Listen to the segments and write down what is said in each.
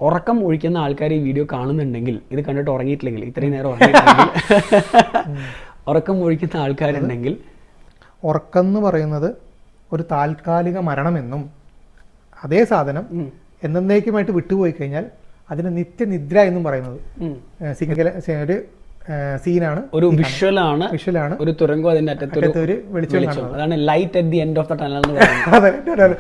ഉറക്കം ഒഴിക്കുന്ന ആൾക്കാർ ഈ വീഡിയോ കാണുന്നുണ്ടെങ്കിൽ, ഇത് കണ്ടിട്ട് ഉറങ്ങിയിട്ടില്ലെങ്കിൽ, ഇത്രയും നേരം ഉറങ്ങിയിട്ടില്ലെങ്കിൽ ഉറക്കം ഒഴിക്കുന്ന ആൾക്കാരുണ്ടെങ്കിൽ, ഉറക്കം എന്ന് പറയുന്നത് ഒരു താൽക്കാലിക മരണമെന്നും അതേ സാധനം എന്നേക്കുമായിട്ട് വിട്ടുപോയി കഴിഞ്ഞാൽ അതിന് നിത്യനിദ്ര എന്നും പറയുന്നത് ഒരു സീനാണ്, ഒരു വിഷ്വലാണ്, ഒരു തുരങ്കം അതിന്റെ അറ്റത്തൊരു വെളിച്ചം. അതാണ് light at the end of the tunnel എന്ന് പറയുന്നത്.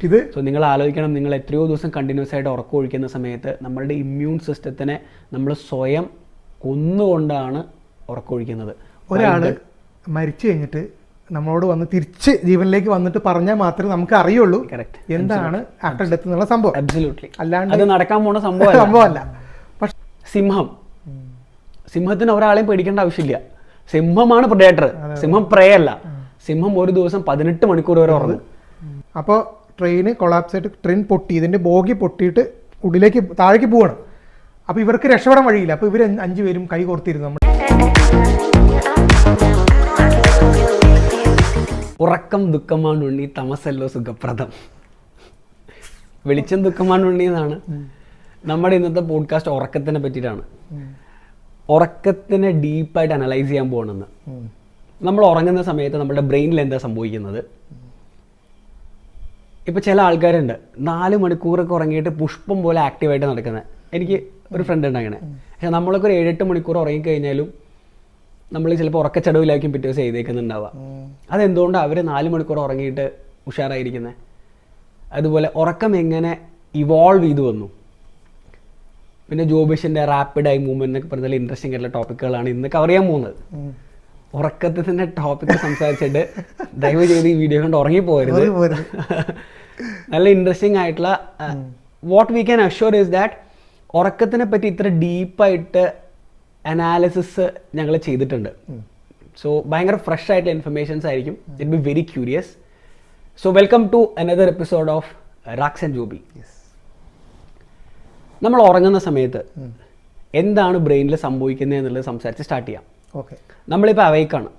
ഇത് സോ നിങ്ങൾ ആലോചിക്കണം, നിങ്ങൾ എത്രയോ ദിവസം കണ്ടിന്യൂസ് ആയിട്ട് ഉറക്കം ഒഴിക്കുന്ന സമയത്ത് നമ്മളുടെ ഇമ്മ്യൂൺ സിസ്റ്റത്തിനെ നമ്മൾ സ്വയം കൊന്നുകൊണ്ടാണ് ഉറക്കം ഒഴിക്കുന്നത്. ഒരാൾ മരിച്ചു കഴിഞ്ഞിട്ട് നമ്മളോട് വന്ന് തിരിച്ച് ജീവനിലേക്ക് വന്നിട്ട് പറഞ്ഞാൽ മാത്രമേ നമുക്ക് അറിയുള്ളൂ എന്താണ് ആഫ്റ്റർ ഡെത്ത് എന്നുള്ള സംഭവം. അബ്സല്യൂട്ട്ലി. അല്ലാണ്ട് അത് നടക്കാൻ പോണ സംഭവമല്ല. പക്ഷെ സിംഹത്തിന് ഒരാളെയും പേടിക്കേണ്ട ആവശ്യമില്ല. സിംഹമാണ് പ്രെഡേറ്റർ, സിംഹം പ്രേ അല്ല. സിംഹം ഒരു ദിവസം 18 മണിക്കൂർ വരെ ഉറങ്ങും. അപ്പോൾ ട്രെയിന് കൊളാപ്സ് ആയിട്ട് ട്രെയിൻ പൊട്ടി, ഇതിന്റെ ബോഗി പൊട്ടിയിട്ട് ഉള്ളിലേക്ക് താഴേക്ക് പോവാണ്. അപ്പോൾ ഇവർക്ക് രക്ഷപ്പെടാൻ വഴിയില്ല. അപ്പോൾ ഇവർ 5 പേരും കൈ കോർത്തിരുന്നു. നമ്മൾ ഉറക്കം ദുഃഖമാണുണ്ണി, തമസല്ലോ സുഖപ്രദം. വെളിച്ചം ദുഃഖമാണുണ്ണി എന്നാണ്. നമ്മുടെ ഇന്നത്തെ പോഡ്കാസ്റ്റ് ഉറക്കത്തിനെ പറ്റിയിട്ടാണ്. ഉറക്കത്തിനെ ഡീപ്പായിട്ട് അനലൈസ് ചെയ്യാൻ പോകണമെന്ന്. നമ്മൾ ഉറങ്ങുന്ന സമയത്ത് നമ്മുടെ ബ്രെയിനിൽ എന്താ സംഭവിക്കുന്നത്? ഇപ്പം ചില ആൾക്കാരുണ്ട് 4 മണിക്കൂറൊക്കെ ഉറങ്ങിയിട്ട് പുഷ്പം പോലെ ആക്റ്റീവായിട്ട് നടക്കുന്നത്. എനിക്ക് ഒരു ഫ്രണ്ട് ഉണ്ട് അങ്ങനെ. പക്ഷെ നമ്മളൊക്കെ ഒരു 7-8 മണിക്കൂർ ഉറങ്ങിക്കഴിഞ്ഞാലും നമ്മൾ ചിലപ്പോൾ ഉറക്കച്ചടവിലായിരിക്കും പിറ്റേ ദിവസം ചെയ്തേക്കുന്നുണ്ടാവുക. അതെന്തുകൊണ്ടാണ് അവർ 4 മണിക്കൂർ ഉറങ്ങിയിട്ട് ഉഷാറായിരിക്കുന്നത്? അതുപോലെ ഉറക്കം എങ്ങനെ ഇവോൾവ് ചെയ്തു വന്നു? പിന്നെ ജോബിഷിൻ്റെ റാപ്പിഡ് ഐ മൂവ്മെന്റ് എന്നൊക്കെ പറഞ്ഞാൽ ഇൻട്രസ്റ്റിംഗ് ആയിട്ടുള്ള ടോപ്പിക്കുകളാണ് ഇന്ന് കവർ ചെയ്യാൻ പോകുന്നത്. ഉറക്കത്തിൻ്റെ ടോപ്പിക്ക് സംസാരിച്ചിട്ട് ദയവ് ചെയ്ത് ഈ വീഡിയോ കൊണ്ട് ഉറങ്ങിപ്പോകരുത്. നല്ല ഇൻട്രസ്റ്റിംഗ് ആയിട്ടുള്ള what we can assure is that ഉറക്കത്തിനെ പറ്റി ഇത്ര ഡീപ്പായിട്ട് അനാലിസിസ് ഞങ്ങൾ ചെയ്തിട്ടുണ്ട്. സോ ഭയങ്കര ഫ്രഷ് ആയിട്ടുള്ള ഇൻഫർമേഷൻസ് ആയിരിക്കും. It be very curious. So welcome to another episode of Rax and Joby. നമ്മൾ ഉറങ്ങുന്ന സമയത്ത് എന്താണ് ബ്രെയിനിൽ സംഭവിക്കുന്നത് എന്നുള്ളത് സംസാരിച്ച് സ്റ്റാർട്ട് ചെയ്യാം. ഓക്കെ. നമ്മളിപ്പോൾ അവൈക്കാണ്,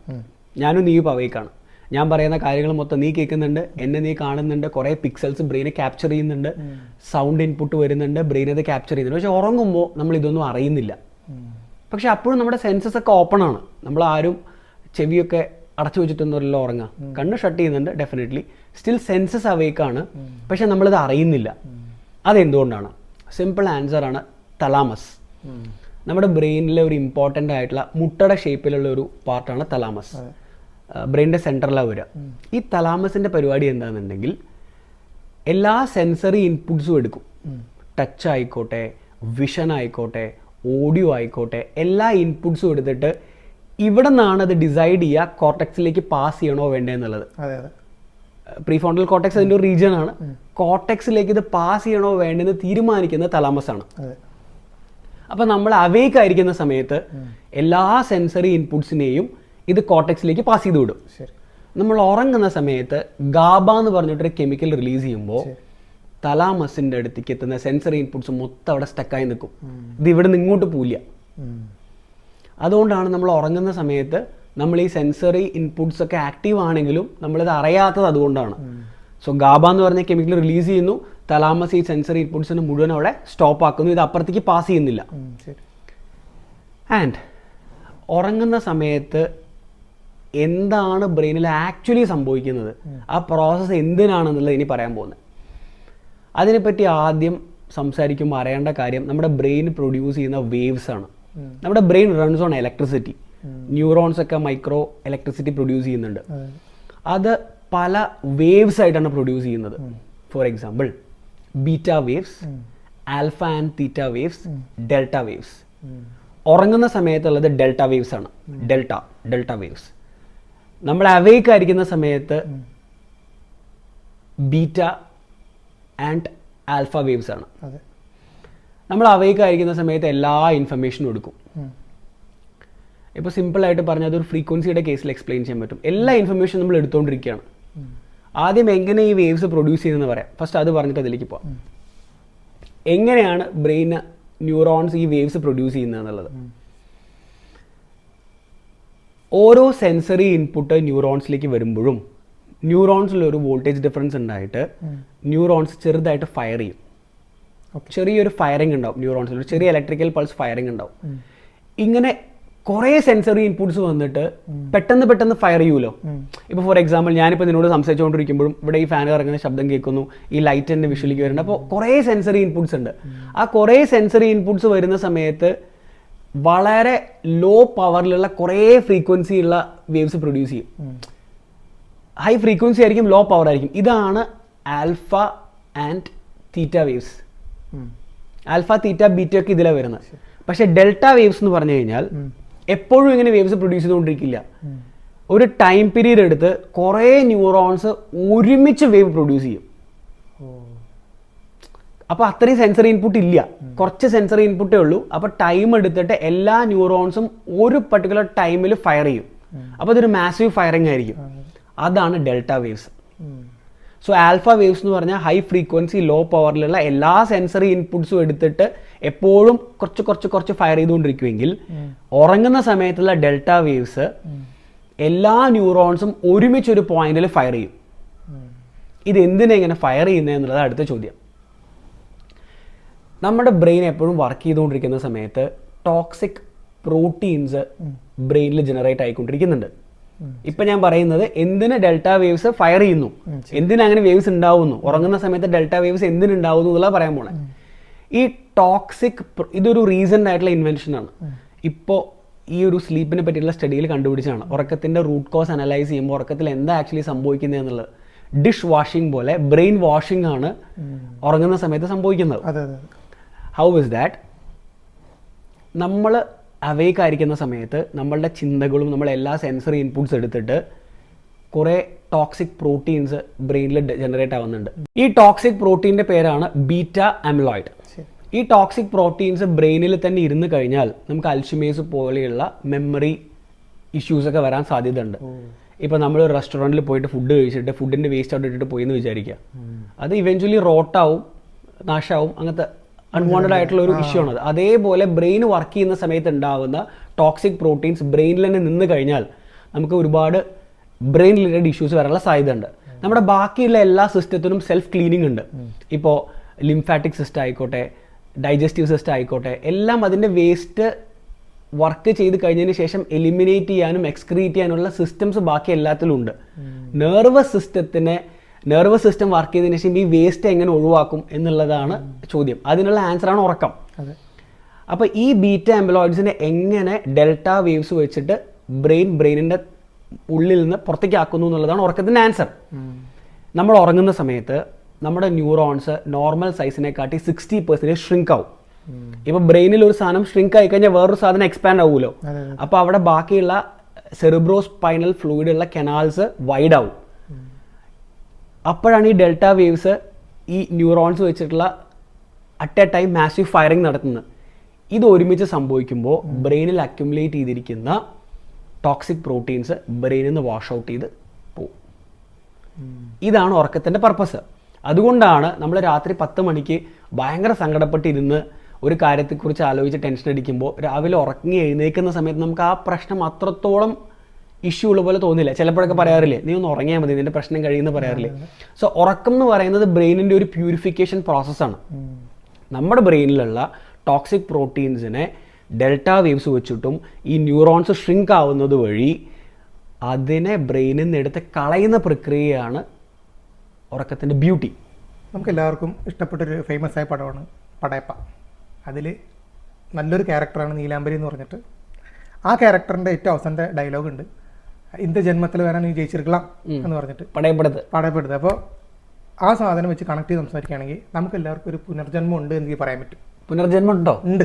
ഞാനും നീ ഇപ്പോൾ അവൈക്കാണ്. ഞാൻ പറയുന്ന കാര്യങ്ങൾ മൊത്തം നീ കേൾക്കുന്നുണ്ട്, എന്നെ നീ കാണുന്നുണ്ട്, കുറേ പിക്സൽസ് ബ്രെയിനെ ക്യാപ്ചർ ചെയ്യുന്നുണ്ട്, സൗണ്ട് ഇൻപുട്ട് വരുന്നുണ്ട്, ബ്രെയിൻ അത് ക്യാപ്ചർ ചെയ്യുന്നുണ്ട്. പക്ഷെ ഉറങ്ങുമ്പോൾ നമ്മൾ ഇതൊന്നും അറിയുന്നില്ല. പക്ഷെ അപ്പോഴും നമ്മുടെ സെൻസസ് ഒക്കെ ഓപ്പൺ ആണ്. നമ്മൾ ആരും ചെവിയൊക്കെ അടച്ചു വെച്ചിട്ടൊന്നുമല്ലോ ഉറങ്ങുക. കണ്ണ് ഷട്ട് ചെയ്യുന്നുണ്ട് ഡെഫിനറ്റ്ലി, സ്റ്റിൽ സെൻസസ് അവൈക്കാണ്. പക്ഷെ നമ്മളിത് അറിയുന്നില്ല. അതെന്തുകൊണ്ടാണ്? സിമ്പിൾ ആൻസർ ആണ് തലാമസ്. നമ്മുടെ ബ്രെയിനിലെ ഒരു ഇമ്പോർട്ടൻ്റ് ആയിട്ടുള്ള മുട്ടയുടെ ഷേപ്പിലുള്ള ഒരു പാർട്ടാണ് തലാമസ്. ബ്രെയിനിൻ്റെ സെൻറ്ററിലാണ് വരിക. ഈ തലാമസിൻ്റെ പരിപാടി എന്താണെന്നുണ്ടെങ്കിൽ എല്ലാ സെൻസറി ഇൻപുട്സും എടുക്കും. ടച്ച് ആയിക്കോട്ടെ, വിഷൻ ആയിക്കോട്ടെ, ഓഡിയോ ആയിക്കോട്ടെ, എല്ലാ ഇൻപുട്സും എടുത്തിട്ട് ഇവിടെ നിന്നാണ് അത് ഡിസൈഡ് ചെയ്യുക കോർട്ടെക്സിലേക്ക് പാസ് ചെയ്യണോ വേണ്ടേ എന്നുള്ളത്. പ്രീഫ്രോണ്ടൽ കോർട്ടെക്സ് അതിൻ്റെ ഒരു റീജിയൻ ആണ്. കോർട്ടെക്സിലേക്ക് ഇത് പാസ് ചെയ്യണോ വേണ്ടെന്ന് തീരുമാനിക്കുന്നത് തലാമസ് ആണ്. അപ്പം നമ്മൾ അവേക്ക് ആയിരിക്കുന്ന സമയത്ത് എല്ലാ സെൻസറി ഇൻപുട്സിനെയും ഇത് കോർട്ടെക്സിലേക്ക് പാസ് ചെയ്ത് വിടും. നമ്മൾ ഉറങ്ങുന്ന സമയത്ത് ഗാബ എന്ന് പറഞ്ഞിട്ടൊരു കെമിക്കൽ റിലീസ് ചെയ്യുമ്പോൾ തലാമസിൻ്റെ അടുത്തേക്ക് എത്തുന്ന സെൻസറി ഇൻപുട്സ് മൊത്തം അവിടെ സ്റ്റക്കായി നിൽക്കും. ഇത് ഇവിടെ നിന്ന് ഇങ്ങോട്ട് പോവില്ല. അതുകൊണ്ടാണ് നമ്മൾ ഉറങ്ങുന്ന സമയത്ത് നമ്മൾ ഈ സെൻസറി ഇൻപുട്സ് ഒക്കെ ആക്റ്റീവ് ആണെങ്കിലും നമ്മളിത് അറിയാത്തത് അതുകൊണ്ടാണ്. സോ ഗാബ എന്ന് പറഞ്ഞ കെമിക്കൽ റിലീസ് ചെയ്യുന്നു, തലാമസ് ഈ സെൻസറി ഇൻപുട്സിന് മുഴുവൻ അവിടെ സ്റ്റോപ്പ് ആക്കുന്നു, ഇത് അപ്പുറത്തേക്ക് പാസ് ചെയ്യുന്നില്ല. ആൻഡ് ഉറങ്ങുന്ന സമയത്ത് എന്താണ് ബ്രെയിനിൽ ആക്ച്വലി സംഭവിക്കുന്നത്, ആ പ്രോസസ്സ് എന്തിനാണെന്നുള്ളത് ഇനി പറയാൻ പോകുന്നത്. അതിനെപ്പറ്റി ആദ്യം സംസാരിക്കുമ്പോൾ അറിയേണ്ട കാര്യം നമ്മുടെ ബ്രെയിൻ പ്രൊഡ്യൂസ് ചെയ്യുന്ന വേവ്സ് ആണ്. നമ്മുടെ brain runs on electricity. Neurons ഒക്കെ മൈക്രോ ഇലക്ട്രിസിറ്റി പ്രൊഡ്യൂസ് ചെയ്യുന്നുണ്ട്. അത് പല വേവ്സ് ആയിട്ടാണ് പ്രൊഡ്യൂസ് ചെയ്യുന്നത്. For example beta waves, alpha and theta waves, delta waves. ഉറങ്ങുന്ന സമയത്തുള്ളത് ഡെൽറ്റ വേവ്സ് ആണ്. Delta waves. നമ്മൾ അവേക്ക് ആയിരിക്കുന്ന സമയത്ത് ബീറ്റ ആൻഡ് ആൽഫ വേവ്സ് ആണ്. നമ്മൾ അവേക്ക് ആയിരിക്കുന്ന സമയത്ത് എല്ലാ ഇൻഫർമേഷനും എടുക്കും. ഇപ്പോൾ സിമ്പിളായിട്ട് പറഞ്ഞാൽ അതൊരു ഫ്രീക്വൻസിയുടെ കേസിൽ എക്സ്പ്ലെയിൻ ചെയ്യാൻ പറ്റും. എല്ലാ ഇൻഫർമേഷനും നമ്മൾ എടുത്തുകൊണ്ടിരിക്കുകയാണ്. ആദ്യം എങ്ങനെ ഈ വേവ്സ് പ്രൊഡ്യൂസ് ചെയ്യുന്നതെന്ന് പറയാം. ഫസ്റ്റ് അത് പറഞ്ഞിട്ട് അതിലേക്ക് പോവാം. എങ്ങനെയാണ് ബ്രെയിൻ ന്യൂറോൺസ് ഈ വേവ്സ് പ്രൊഡ്യൂസ് ചെയ്യുന്നത് എന്നുള്ളത്. ഓരോ സെൻസറി ഇൻപുട്ട് ന്യൂറോൺസിലേക്ക് വരുമ്പോഴും ന്യൂറോൺസിലൊരു വോൾട്ടേജ് ഡിഫറൻസ് ഉണ്ടായിട്ട് ന്യൂറോൺസ് ചെറുതായിട്ട് ഫയർ ചെയ്യും. ചെറിയൊരു ഫയറിംഗ് ഉണ്ടാവും ന്യൂറോൺസിൽ, ഒരു ചെറിയ ഇലക്ട്രിക്കൽ പൾസ് ഫയറിംഗ് ഉണ്ടാവും. ഇങ്ങനെ കുറേ സെൻസറി ഇൻപുട്സ് വന്നിട്ട് പെട്ടെന്ന് ഫയർ ചെയ്യുമല്ലോ. ഇപ്പോൾ ഫോർ എക്സാമ്പിൾ ഞാനിപ്പോൾ നിന്നോട് സംസാരിച്ചുകൊണ്ടിരിക്കുമ്പോഴും ഇവിടെ ഈ ഫാൻ കറങ്ങുന്ന ശബ്ദം കേൾക്കുന്നു, ഈ ലൈറ്റ് എൻ്റെ വിഷ്വലിലേക്ക് വരുന്നുണ്ട്. അപ്പോൾ കുറേ സെൻസറി ഇൻപുട്സ് ഉണ്ട്. ആ കുറേ സെൻസറി ഇൻപുട്സ് വരുന്ന സമയത്ത് വളരെ ലോ പവറിലുള്ള കുറേ ഫ്രീക്വൻസി ഉള്ള വേവ്സ് പ്രൊഡ്യൂസ് ചെയ്യും. ഹൈ ഫ്രീക്വൻസി ആയിരിക്കും, ലോ പവർ ആയിരിക്കും. ഇതാണ് alpha and theta waves. Alpha, theta, beta ഒക്കെ ഇതിലാണ് വരുന്നത്. പക്ഷെ ഡെൽറ്റ വേവ്സ് എന്ന് പറഞ്ഞു കഴിഞ്ഞാൽ എപ്പോഴും ഇങ്ങനെ വേവ്സ് പ്രൊഡ്യൂസ് ചെയ്തുകൊണ്ടിരിക്കില്ല. ഒരു ടൈം പീരീഡ് എടുത്ത് കുറേ ന്യൂറോൺസ് ഒരുമിച്ച് വേവ് പ്രൊഡ്യൂസ് ചെയ്യും. അപ്പോൾ അത്രയും സെൻസറി ഇൻപുട്ട് ഇല്ല, കുറച്ച് സെൻസറി ഇൻപുട്ടേ ഉള്ളൂ. അപ്പോൾ ടൈം എടുത്തിട്ട് എല്ലാ ന്യൂറോൺസും ഒരു പർട്ടിക്കുലർ ടൈമിൽ ഫയർ ചെയ്യും. അപ്പോൾ അതൊരു മാസീവ് ഫയറിംഗ് ആയിരിക്കും. അതാണ് delta waves. So alpha waves എന്ന് പറഞ്ഞാൽ ഹൈ ഫ്രീക്വൻസി ലോ പവറിലുള്ള എല്ലാ സെൻസറി ഇൻപുട്സും എടുത്തിട്ട് എപ്പോഴും കുറച്ച് ഫയർ ചെയ്തുകൊണ്ടിരിക്കുമെങ്കിൽ, ഉറങ്ങുന്ന സമയത്തുള്ള ഡെൽറ്റ വേവ്സ് എല്ലാ ന്യൂറോൺസും ഒരുമിച്ചൊരു പോയിന്റിൽ ഫയർ ചെയ്യും. ഇത് എന്തിനാ ഇങ്ങനെ ഫയർ ചെയ്യുന്നത് എന്നുള്ളത് അടുത്ത ചോദ്യം. നമ്മുടെ ബ്രെയിൻ എപ്പോഴും വർക്ക് ചെയ്തുകൊണ്ടിരിക്കുന്ന സമയത്ത് ടോക്സിക് പ്രോട്ടീൻസ് ബ്രെയിനിൽ ജനറേറ്റ് ആയിക്കൊണ്ടിരിക്കുന്നുണ്ട്. ഇപ്പൊ ഞാൻ പറയുന്നത് എന്തിന് ഡെൽറ്റ വേവ്സ് ഫയർ ചെയ്യുന്നു, എന്തിനങ്ങനെ വേവ്സ് ഉണ്ടാവുന്നു, ഉറങ്ങുന്ന സമയത്ത് ഡെൽറ്റ വേവ്സ് എന്തിനുണ്ടാവുന്നു എന്നുള്ള പറയാൻ പോണേ. ഈ ടോക്സിക് ഇതൊരു റീസെന്റ് ആയിട്ടുള്ള ഇൻവെൻഷൻ ആണ്. ഇപ്പോൾ ഈ ഒരു സ്ലീപ്പിനെ പറ്റിയുള്ള സ്റ്റഡിയിൽ കണ്ടുപിടിച്ചാണ്. ഉറക്കത്തിന്റെ റൂട്ട് കോസ് അനലൈസ് ചെയ്യുമ്പോൾ ഉറക്കത്തിൽ എന്താ ആക്ച്വലി സംഭവിക്കുന്നത് എന്നുള്ളത്. ഡിഷ് വാഷിംഗ് പോലെ ബ്രെയിൻ വാഷിംഗ് ആണ് ഉറങ്ങുന്ന സമയത്ത് സംഭവിക്കുന്നത്. How is that? നമ്മൾ അവേക്ക് ആയിരിക്കുന്ന സമയത്ത് നമ്മളുടെ ചിന്തകളും നമ്മളെല്ലാ സെൻസറി ഇൻപുട്സ് എടുത്തിട്ട് കുറേ ടോക്സിക് പ്രോട്ടീൻസ് ബ്രെയിനിൽ ജനറേറ്റ് ആവുന്നുണ്ട്. ഈ ടോക്സിക് പ്രോട്ടീൻ്റെ പേരാണ് ബീറ്റ അമിലോയിഡ്. ഈ ടോക്സിക് പ്രോട്ടീൻസ് ബ്രെയിനിൽ തന്നെ ഇരുന്ന് കഴിഞ്ഞാൽ നമുക്ക് അൽഷിമേഴ്സ് പോലെയുള്ള മെമ്മറി ഇഷ്യൂസൊക്കെ വരാൻ സാധ്യതയുണ്ട്. ഇപ്പോൾ നമ്മൾ ഒരു റെസ്റ്റോറൻറ്റിൽ പോയിട്ട് ഫുഡ് കഴിച്ചിട്ട് ഫുഡിൻ്റെ വേസ്റ്റ് ഔട്ട് ഇട്ടിട്ട് പോയി എന്ന് വിചാരിക്കുക, അത് ഇവൻച്വലി റോട്ടാവും, നാശാവും, അങ്ങനത്തെ അൺവാണ്ടഡ് ആയിട്ടുള്ള ഒരു ഇഷ്യൂ ആണത്. അതേപോലെ ബ്രെയിൻ വർക്ക് ചെയ്യുന്ന സമയത്ത് ഉണ്ടാകുന്ന ടോക്സിക് പ്രോട്ടീൻസ് ബ്രെയിനിൽ തന്നെ നിന്ന് കഴിഞ്ഞാൽ നമുക്ക് ഒരുപാട് ബ്രെയിൻ റിലേറ്റഡ് ഇഷ്യൂസ് വരാനുള്ള സാധ്യത ഉണ്ട്. നമ്മുടെ ബാക്കിയുള്ള എല്ലാ സിസ്റ്റത്തിനും സെൽഫ് ക്ലീനിങ് ഉണ്ട്. ഇപ്പോൾ ലിംഫാറ്റിക് സിസ്റ്റം ആയിക്കോട്ടെ, ഡൈജസ്റ്റീവ് സിസ്റ്റം ആയിക്കോട്ടെ, എല്ലാം അതിൻ്റെ വേസ്റ്റ് വർക്ക് ചെയ്ത് കഴിഞ്ഞതിന് ശേഷം എലിമിനേറ്റ് ചെയ്യാനും എക്സ്ക്രീറ്റ് ചെയ്യാനുള്ള സിസ്റ്റംസ് ബാക്കി എല്ലാത്തിലും ഉണ്ട്. നെർവസ് സിസ്റ്റം വർക്ക് ചെയ്തതിനു ശേഷം ഈ വേസ്റ്റ് എങ്ങനെ ഒഴിവാക്കും എന്നുള്ളതാണ് ചോദ്യം. അതിനുള്ള ആൻസറാണ് ഉറക്കം. അപ്പോൾ ഈ ബീറ്റ അമിലോയിഡ്സിനെ എങ്ങനെ ഡെൽറ്റ വേവ്സ് വെച്ചിട്ട് ബ്രെയിനിൻ്റെ ഉള്ളിൽ നിന്ന് പുറത്തേക്ക് ആക്കുന്നു എന്നുള്ളതാണ് ഉറക്കത്തിൻ്റെ ആൻസർ. നമ്മൾ ഉറങ്ങുന്ന സമയത്ത് നമ്മുടെ ന്യൂറോൺസ് നോർമൽ സൈസിനെക്കാട്ടി 60% ഷ്രിങ്ക് ആവും. ഇപ്പോൾ ബ്രെയിനിൽ ഒരു സാധനം ഷ്രിങ്ക് ആയി കഴിഞ്ഞാൽ വേറൊരു സാധനം എക്സ്പാൻഡ് ആവുമല്ലോ. അപ്പോൾ അവിടെ ബാക്കിയുള്ള സെറിബ്രോസ്പൈനൽ ഫ്ലൂയിഡ് ഉള്ള കനാൽസ് വൈഡ് ആവും. അപ്പോഴാണ് ഈ ഡെൽറ്റ വേവ്സ് ഈ ന്യൂറോൺസ് വെച്ചിട്ടുള്ള at A time massive firing നടത്തുന്നത്. ഇത് ഒരുമിച്ച് സംഭവിക്കുമ്പോൾ ബ്രെയിനിൽ അക്യുമുലേറ്റ് ചെയ്തിരിക്കുന്ന ടോക്സിക് പ്രോട്ടീൻസ് ബ്രെയിനിൽ നിന്ന് വാഷ് ഔട്ട് ചെയ്ത് പോകും. ഇതാണ് ഉറക്കത്തിൻ്റെ പർപ്പസ്. അതുകൊണ്ടാണ് നമ്മൾ രാത്രി 10 മണിക്ക് ഭയങ്കര സങ്കടപ്പെട്ടിരുന്ന് ഒരു കാര്യത്തെക്കുറിച്ച് ആലോചിച്ച് ടെൻഷൻ അടിക്കുമ്പോൾ രാവിലെ ഉറങ്ങി എഴുന്നേൽക്കുന്ന സമയത്ത് നമുക്ക് ആ പ്രശ്നം അത്രത്തോളം ഇഷ്യൂ ഉള്ള പോലെ തോന്നില്ല. ചിലപ്പോഴൊക്കെ പറയാറില്ലേ, നീ ഒന്ന് ഉറങ്ങിയാൽ മതി, നിന്റെ പ്രശ്നം കഴിയുമെന്ന് പറയാറില്ലേ. സോ ഉറക്കം എന്ന് പറയുന്നത് ബ്രെയിനിൻ്റെ ഒരു പ്യൂരിഫിക്കേഷൻ പ്രോസസ്സാണ്. നമ്മുടെ ബ്രെയിനിലുള്ള ടോക്സിക് പ്രോട്ടീൻസിനെ ഡെൽറ്റ വേവ്സ് വെച്ചിട്ടും ഈ ന്യൂറോൺസ് ഷ്രിങ്ക് ആവുന്നത് വഴി അതിനെ ബ്രെയിനിൽ നിന്ന് എടുത്ത് കളയുന്ന പ്രക്രിയയാണ് ഉറക്കത്തിൻ്റെ ബ്യൂട്ടി. നമുക്ക് എല്ലാവർക്കും ഇഷ്ടപ്പെട്ടൊരു ഫേമസ് ആയ പടമാണ് പടയപ്പ. അതിൽ നല്ലൊരു ക്യാരക്ടറാണ് നീലാംബരി എന്ന് പറഞ്ഞിട്ട്. ആ ക്യാരക്ടറിൻ്റെ ഏറ്റവും അവസാനത്തെ ഡയലോഗ് ഉണ്ട്, ഇന്ത ജന്മത്തിൽ വരാൻ നീ ജയിച്ചിരിക്കണം എന്ന് പറഞ്ഞിട്ട് പടയപ്പെടുത്ത്. അപ്പോൾ ആ സാധനം വെച്ച് കണക്ട് ചെയ്ത് സംസാരിക്കുകയാണെങ്കിൽ നമുക്ക് എല്ലാവർക്കും ഒരു പുനർജന്മം ഉണ്ട് എന്ന് പറയാൻ പറ്റും. പുനർജന്മം ഉണ്ടോ? ഉണ്ട്.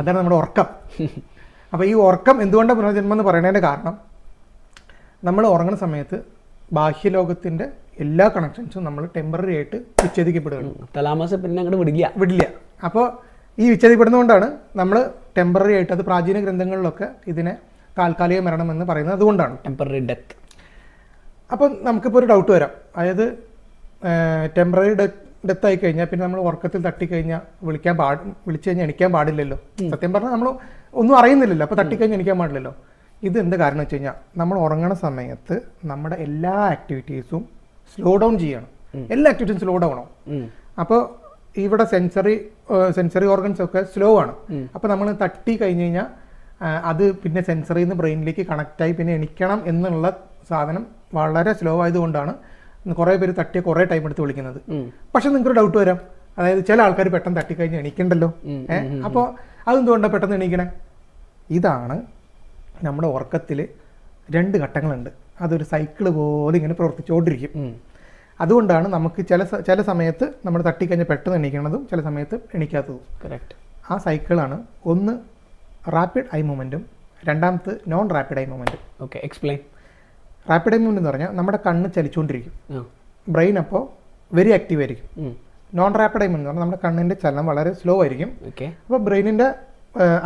അതാണ് നമ്മുടെ ഉറക്കം. അപ്പോൾ ഈ ഉറക്കം എന്തുകൊണ്ടാണ് പുനർജന്മം എന്ന് പറയുന്നതിൻ്റെ കാരണം, നമ്മൾ ഉറങ്ങുന്ന സമയത്ത് ബാഹ്യലോകത്തിൻ്റെ എല്ലാ കണക്ഷൻസും നമ്മൾ ടെമ്പററി ആയിട്ട് വിച്ഛേദിക്കപ്പെടുകയാണ്. തലാമസ് പിന്നെ അങ്ങോട്ട് വിടില്ല. അപ്പോൾ ഈ വിച്ഛേദിക്കപ്പെടുന്നതുകൊണ്ടാണ് നമ്മൾ ടെമ്പററി ആയിട്ട്, അത് പ്രാചീന ഗ്രന്ഥങ്ങളിലൊക്കെ ഇതിനെ താൽക്കാലിക മരണം എന്ന് പറയുന്നത് അതുകൊണ്ടാണ്, ടെമ്പററി ഡെത്ത്. അപ്പോൾ നമുക്കിപ്പോൾ ഒരു ഡൗട്ട് വരാം, അതായത് ടെമ്പററി ഡെത്ത് ആയി കഴിഞ്ഞാൽ പിന്നെ നമ്മൾ ഉറക്കത്തിൽ തട്ടിക്കഴിഞ്ഞാൽ വിളിച്ചു കഴിഞ്ഞാൽ എണിക്കാൻ പാടില്ലല്ലോ. സത്യം പറഞ്ഞാൽ നമ്മൾ ഒന്നും അറിയുന്നില്ലല്ലോ, അപ്പോൾ തട്ടിക്കഴിഞ്ഞാൽ എണിക്കാൻ പാടില്ലല്ലോ. ഇത് എന്ത് കാരണം വെച്ച് കഴിഞ്ഞാൽ നമ്മൾ ഉറങ്ങണ സമയത്ത് നമ്മുടെ എല്ലാ ആക്ടിവിറ്റീസും സ്ലോ ഡൗൺ ചെയ്യണം. എല്ലാ ആക്ടിവിറ്റീസും സ്ലോ ഡൗൺ ആവും. അപ്പോൾ ഇവിടെ സെൻസറി ഓർഗൻസ് ഒക്കെ സ്ലോ ആണ്. അപ്പോൾ നമ്മൾ തട്ടി കഴിഞ്ഞ് കഴിഞ്ഞാൽ അത് പിന്നെ സെൻസറിയിൽ നിന്ന് ബ്രെയിനിലേക്ക് കണക്റ്റായി പിന്നെ എണിക്കണം എന്നുള്ള സാധനം വളരെ സ്ലോ ആയതുകൊണ്ടാണ് കുറേ പേര് തട്ടിയ കുറേ ടൈം എടുത്ത് വിളിക്കുന്നത്. പക്ഷെ നിങ്ങൾക്കൊരു ഡൗട്ട് വരാം, അതായത് ചില ആൾക്കാർ പെട്ടെന്ന് തട്ടിക്കഴിഞ്ഞ് എണീക്കണ്ടല്ലോ. അപ്പോൾ അതെന്തുകൊണ്ടാണ് പെട്ടെന്ന് എണീക്കണേ? ഇതാണ് നമ്മുടെ ഉറക്കത്തിൽ 2 ഘട്ടങ്ങളുണ്ട്. അതൊരു സൈക്കിള് പോലെ ഇങ്ങനെ പ്രവർത്തിച്ചുകൊണ്ടിരിക്കും. അതുകൊണ്ടാണ് നമുക്ക് ചില സമയത്ത് നമ്മൾ തട്ടിക്കഴിഞ്ഞ് പെട്ടെന്ന് എണീക്കണതും ചില സമയത്ത് എണീക്കാത്തതും. കറക്റ്റ്. ആ സൈക്കിളാണ് ഒന്ന് റാപ്പിഡ് ഐ മൂവ്മെൻറ്റും രണ്ടാമത്തെ നോൺ റാപ്പിഡ് ഐ മൂവ്മെൻറ്റും. Okay, explain. Rapid eye movement എന്ന് പറഞ്ഞാൽ നമ്മുടെ കണ്ണ് ചലിച്ചുകൊണ്ടിരിക്കും, ബ്രെയിൻ അപ്പോൾ വെരി ആക്റ്റീവ് ആയിരിക്കും. നോൺ റാപ്പിഡ് ഐ മൂവ്മെൻറ്റ് എന്ന് പറഞ്ഞാൽ നമ്മുടെ കണ്ണിൻ്റെ ചലനം വളരെ സ്ലോ ആയിരിക്കും. അപ്പോൾ ബ്രെയിനിൻ്റെ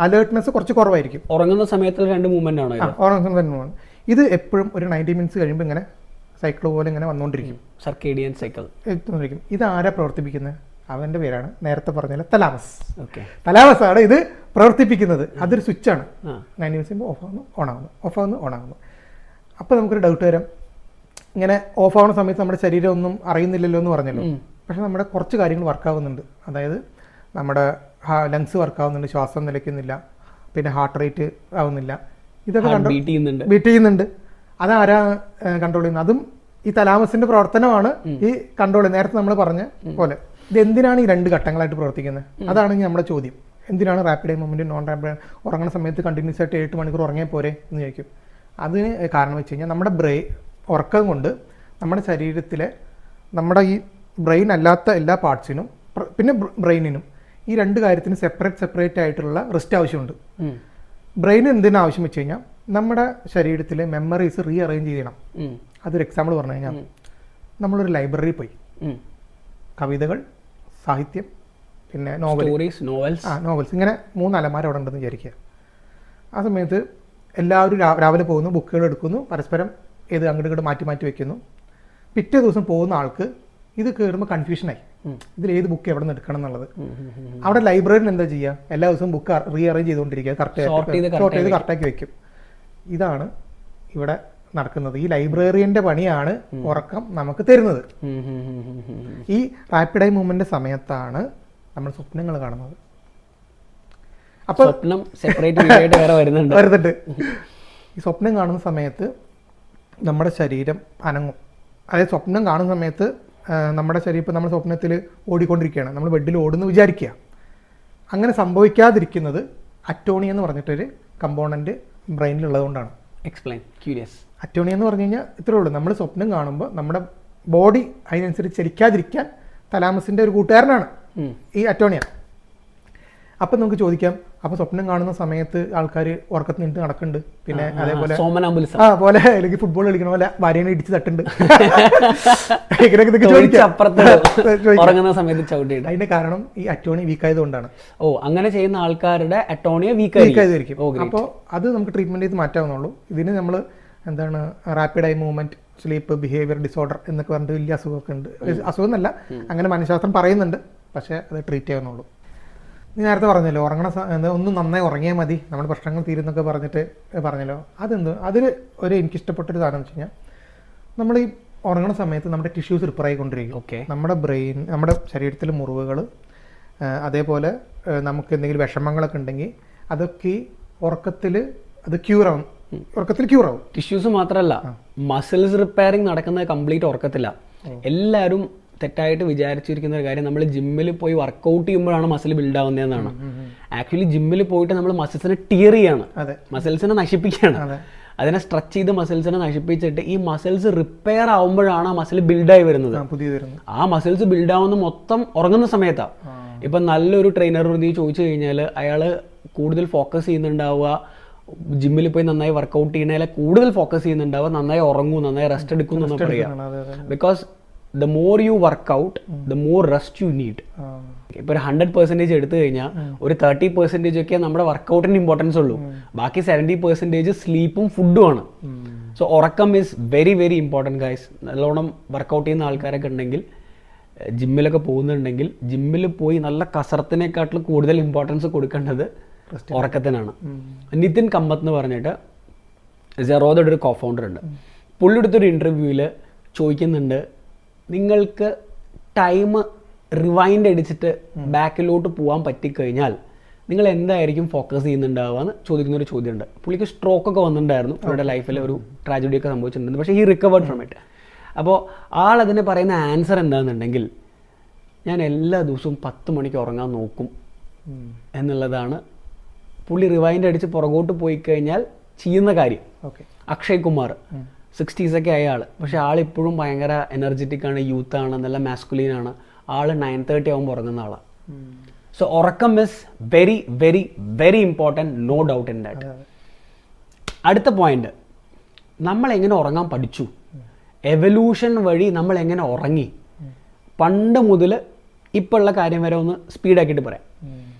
അലേർട്ട്നെസ് കുറച്ച് കുറവായിരിക്കും. ഉറങ്ങുന്ന സമയത്ത് 2 മൂവ്മെൻ്റ് ആണോ? ഉറങ്ങുന്ന മൂവ്മെൻറ്റ്. ഇത് എപ്പോഴും ഒരു 90 മിനിറ്റ്സ് കഴിയുമ്പോൾ ഇങ്ങനെ സൈക്കിൾ പോലെ ഇങ്ങനെ വന്നുകൊണ്ടിരിക്കും. സർക്കേഡിയൻ സൈക്കിൾ എത്തുകൊണ്ടിരിക്കും. ഇതാരാ പ്രവർത്തിപ്പിക്കുന്നത്? അവൻ്റെ പേരാണ് നേരത്തെ പറഞ്ഞ തലാമസ്. ഓക്കെ, തലാമസ് ആണ് ഇത് പ്രവർത്തിപ്പിക്കുന്നത്. അതൊരു സ്വിച്ചാണ്. 90 മിനിറ്റ്സ് ഓഫ് ആവുന്നു, ഓൺ ആവുന്നു, ഓഫ് ആവുന്നു, ഓൺ ആവുന്നു. അപ്പോൾ നമുക്കൊരു ഡൗട്ട് വരാം, ഇങ്ങനെ ഓഫ് ആവുന്ന സമയത്ത് നമ്മുടെ ശരീരം ഒന്നും അറിയുന്നില്ലല്ലോ എന്ന് പറഞ്ഞല്ലോ. പക്ഷെ നമ്മുടെ കുറച്ച് കാര്യങ്ങൾ വർക്കാവുന്നുണ്ട്. അതായത് നമ്മുടെ ലങ്സ് വർക്കാവുന്നുണ്ട്, ശ്വാസം നിലയ്ക്കുന്നില്ല, പിന്നെ ഹാർട്ട് റേറ്റ് ആവുന്നില്ല, ഇതൊക്കെ ബീറ്റ് ചെയ്യുന്നുണ്ട്. അതാരാ കൺട്രോൾ ചെയ്യുന്നത്? അതും ഈ തലാമസിന്റെ പ്രവർത്തനമാണ് ഈ കൺട്രോൾ. നേരത്തെ നമ്മൾ പറഞ്ഞ പോലെ ഇതെന്തിനാണ് ഈ 2 ഘട്ടങ്ങളായിട്ട് പ്രവർത്തിക്കുന്നത്? അതാണ് നമ്മുടെ ചോദ്യം. എന്തിനാണ് rapid I movement, non rapid? ഉറങ്ങുന്ന സമയത്ത് കണ്ടിന്യൂസ് ആയിട്ട് 8 മണിക്കൂർ ഉറങ്ങിയാൽ പോരെ എന്ന് ചോദിക്കും. അതിന് കാരണം വെച്ച് കഴിഞ്ഞാൽ നമ്മുടെ ഉറക്കം കൊണ്ട് നമ്മുടെ ശരീരത്തിലെ നമ്മുടെ ഈ ബ്രെയിൻ അല്ലാത്ത എല്ലാ പാർട്സിനും പിന്നെ ബ്രെയിനിനും ഈ 2 കാര്യത്തിന് സെപ്പറേറ്റ് ആയിട്ടുള്ള റെസ്റ്റ് ആവശ്യമുണ്ട്. ബ്രെയിൻ എന്തിനാവശ്യം വെച്ച് കഴിഞ്ഞാൽ നമ്മുടെ ശരീരത്തിലെ മെമ്മറീസ് റീ അറേഞ്ച് ചെയ്യണം. അതൊരു എക്സാമ്പിൾ പറഞ്ഞു കഴിഞ്ഞാൽ നമ്മളൊരു ലൈബ്രറിയിൽ പോയി കവിതകൾ, സാഹിത്യം, പിന്നെ നോവൽസ് ഇങ്ങനെ 3 അലമാര അവിടെ ഉണ്ടെന്ന് വിചാരിക്കുക. ആ സമയത്ത് എല്ലാവരും രാവിലെ പോകുന്നു, ബുക്കുകൾ എടുക്കുന്നു, പരസ്പരം അങ്ങോട്ട് മാറ്റി വെക്കുന്നു. പിറ്റേ ദിവസം പോകുന്ന ആൾക്ക് ഇത് കയറുമ്പോൾ കൺഫ്യൂഷനായി, ഇതിൽ ബുക്ക് എവിടെ നിന്ന് എടുക്കണം എന്നുള്ളത്. അവിടെ ലൈബ്രറിയിൽ എന്താ ചെയ്യുക? എല്ലാ ദിവസവും ബുക്ക് റീ അറേഞ്ച് ചെയ്തുകൊണ്ടിരിക്കുക, ഷോർട്ട് ചെയ്ത് കറക്റ്റാക്കി വെക്കും. ഇതാണ് ഇവിടെ നടക്കുന്നത്. ഈ ലൈബ്രറിയന്റെ പണിയാണ് ഉറക്കം നമുക്ക് തരുന്നത്. ഈ റാപ്പിഡ് ഐ മൂവ്മെന്റ് സമയത്താണ് നമ്മൾ സ്വപ്നങ്ങൾ കാണുന്നത്. അപ്പൊ വരുന്നുണ്ട്. ഈ സ്വപ്നം കാണുന്ന സമയത്ത് നമ്മുടെ ശരീരം അനങ്ങും. അതായത് സ്വപ്നം കാണുന്ന സമയത്ത് നമ്മുടെ ശരീരം, ഇപ്പം നമ്മൾ സ്വപ്നത്തിൽ ഓടിക്കൊണ്ടിരിക്കുകയാണ്, നമ്മൾ ബെഡിൽ ഓടുന്നു വിചാരിക്കുക. അങ്ങനെ സംഭവിക്കാതിരിക്കുന്നത് അറ്റോണിയ എന്ന് പറഞ്ഞിട്ടൊരു കമ്പോണൻറ്റ് ബ്രെയിനിലുള്ളതുകൊണ്ടാണ്. Explain, curious. അറ്റോണിയ എന്ന് പറഞ്ഞു കഴിഞ്ഞാൽ ഇത്രേ ഉള്ളൂ. നമ്മൾ സ്വപ്നം കാണുമ്പോൾ നമ്മുടെ ബോഡി അതിനനുസരിച്ച് ചലിക്കാതിരിക്കാൻ തലാമസിൻ്റെ ഒരു കൂട്ടുകാരനാണ് ഈ അറ്റോണിയ. അപ്പം നമുക്ക് ചോദിക്കാം, അപ്പോൾ സ്വപ്നം കാണുന്ന സമയത്ത് ആൾക്കാർ ഉറക്കത്തിൽ നിന്ന് നടക്കുന്നുണ്ട്, പിന്നെ അതേപോലെ പോലെ അല്ലെങ്കിൽ ഫുട്ബോൾ കളിക്കണ പോലെ ഭാര്യനെ ഇടിച്ച് തട്ടുണ്ട്, അതിന്റെ കാരണം ഈ അറ്റോണിയ വീക്ക് ആയതുകൊണ്ടാണ്. അങ്ങനെ ചെയ്യുന്ന ആൾക്കാരുടെ അറ്റോണിയ വീക്ക് ആയതായിരിക്കും. അപ്പോൾ അത് നമുക്ക് ട്രീറ്റ്മെന്റ് ചെയ്ത് മാറ്റാവുന്നുള്ളൂ. ഇതിന് നമ്മൾ എന്താണ് rapid I movement, sleep behaviour disorder എന്നൊക്കെ പറഞ്ഞിട്ട് വലിയ അസുഖമൊക്കെ ഉണ്ട്. അസുഖം എന്നല്ല, അങ്ങനെ മനഃശാസ്ത്രം പറയുന്നുണ്ട്, പക്ഷേ അത് ട്രീറ്റ് ചെയ്യാവുന്നുള്ളൂ. നീ നേരത്തെ പറഞ്ഞല്ലോ ഒന്നും നന്നായി ഉറങ്ങിയാൽ മതി, നമ്മുടെ പ്രശ്നങ്ങൾ തീരുന്നൊക്കെ പറഞ്ഞല്ലോ. അതിൽ എനിക്കിഷ്ടപ്പെട്ടൊരു സാധനം എന്ന് വെച്ച് കഴിഞ്ഞാൽ, നമ്മൾ ഈ ഉറങ്ങുന്ന സമയത്ത് നമ്മുടെ ടിഷ്യൂസ് റിപ്പയർ ആയിക്കൊണ്ടിരിക്കും. നമ്മുടെ ബ്രെയിൻ, നമ്മുടെ ശരീരത്തിലെ മുറിവുകൾ, അതേപോലെ നമുക്ക് എന്തെങ്കിലും വിഷമങ്ങളൊക്കെ ഉണ്ടെങ്കിൽ അതൊക്കെ ഉറക്കത്തിൽ ക്യൂർ ആവും. ടിഷ്യൂസ് മാത്രമല്ല, മസിൽസ് റിപ്പയറിങ് നടക്കുന്നത് കംപ്ലീറ്റ് ഉറക്കത്തില്ല. എല്ലാവരും തെറ്റായിട്ട് വിചാരിച്ചിരിക്കുന്ന ഒരു കാര്യം, നമ്മൾ ജിമ്മിൽ പോയി വർക്കൗട്ട് ചെയ്യുമ്പോഴാണ് മസിൽ ബിൽഡ് ആവുന്നതെന്നാണ്. ആക്ച്വലി ജിമ്മിൽ പോയിട്ട് നമ്മൾ മസിൽസിനെ ടിയർ ചെയ്യാണ്, മസിൽസിനെ നശിപ്പിക്കുകയാണ്. അതിനെ സ്ട്രെച്ച് ചെയ്ത് മസിൽസിനെ നശിപ്പിച്ചിട്ട് ഈ മസിൽസ് റിപ്പയർ ആവുമ്പോഴാണ് ആ മസിൽ ബിൽഡായി വരുന്നത്. ആ മസിൽസ് ബിൽഡ് ആവുന്ന മൊത്തം ഉറങ്ങുന്ന സമയത്താണ്. ഇപ്പം നല്ലൊരു ട്രെയിനറോട് നീ ചോദിച്ചു കഴിഞ്ഞാൽ അയാൾ കൂടുതൽ ഫോക്കസ് ചെയ്യുന്നുണ്ടാവുക ജിമ്മിൽ പോയി നന്നായി വർക്കൗട്ട് ചെയ്യണേലെ കൂടുതൽ ഫോക്കസ് ചെയ്യുന്നുണ്ടാവുക നന്നായി ഉറങ്ങും, നന്നായി റെസ്റ്റ് എടുക്കും എന്ന് പറയാം. Because the more you work out, the more rest you need. ഇപ്പോൾ ഒരു 100% എടുത്തു കഴിഞ്ഞാൽ ഒരു 30% ഒക്കെ നമ്മുടെ വർക്കൗട്ടിന് ഇമ്പോർട്ടൻസ് ഉള്ളൂ. ബാക്കി 70% സ്ലീപ്പും ഫുഡും ആണ്. സോ ഉറക്കം is very very important guys. നല്ലോണം വർക്കൗട്ട് ചെയ്യുന്ന ആൾക്കാരൊക്കെ ഉണ്ടെങ്കിൽ, ജിമ്മിലൊക്കെ പോകുന്നുണ്ടെങ്കിൽ, ജിമ്മിൽ പോയി നല്ല കസറത്തിനെക്കാട്ടിലും കൂടുതൽ ഇമ്പോർട്ടൻസ് കൊടുക്കേണ്ടത് ഉറക്കത്തിനാണ്. നിതിൻ കമ്മത്ത് എന്ന് പറഞ്ഞിട്ട് സെറോയുടെ ഒരു കോഫൗണ്ടർ ഉണ്ട്. പുള്ളി എടുത്തൊരു ഇൻ്റർവ്യൂവിൽ ചോദിക്കുന്നുണ്ട്, നിങ്ങൾക്ക് ടൈം റിവൈൻഡ് അടിച്ചിട്ട് ബാക്കിലോട്ട് പോകാൻ പറ്റിക്കഴിഞ്ഞാൽ നിങ്ങൾ എന്തായിരിക്കും ഫോക്കസ് ചെയ്യുന്നുണ്ടാവുക എന്ന് ചോദിക്കുന്നൊരു ചോദ്യമുണ്ട്. പുള്ളിക്ക് സ്ട്രോക്ക് ഒക്കെ വന്നിട്ടുണ്ടായിരുന്നു, പുള്ളിയുടെ ലൈഫിൽ ഒരു ട്രാജഡി ഒക്കെ സംഭവിച്ചിട്ടുണ്ട്, പക്ഷേ ഈ റിക്കവേർഡ് ഫ്രം ഇറ്റ്. അപ്പോൾ ആളതിന് പറയുന്ന ആൻസർ എന്താണെന്നുണ്ടെങ്കിൽ ഞാൻ എല്ലാ ദിവസവും 10 മണിക്ക് ഉറങ്ങാൻ നോക്കും എന്നുള്ളതാണ് പുള്ളി റിവൈൻഡ് അടിച്ച് പുറകോട്ട് പോയി കഴിഞ്ഞാൽ ചെയ്യുന്ന കാര്യം. അക്ഷയ് കുമാർ 60s ഒക്കെ ആയ ആൾ, പക്ഷെ ആളിപ്പോഴും ഭയങ്കര എനർജറ്റിക് ആണ്, യൂത്ത് ആണ്, നല്ല മാസ്കുലീൻ ആണ്. ആള് 9:30 ആകുമ്പോൾ ഉറങ്ങുന്ന ആളാണ്. സോ ഉറക്കം is very very very important, no doubt in that. അടുത്ത പോയിന്റ്, നമ്മൾ എങ്ങനെ ഉറങ്ങാൻ പഠിച്ചു, എവല്യൂഷൻ വഴി നമ്മൾ എങ്ങനെ ഉറങ്ങി, പണ്ട് മുതൽ ഇപ്പോൾ ഉള്ള കാര്യം വരെ ഒന്ന് സ്പീഡാക്കിയിട്ട് പറയാം.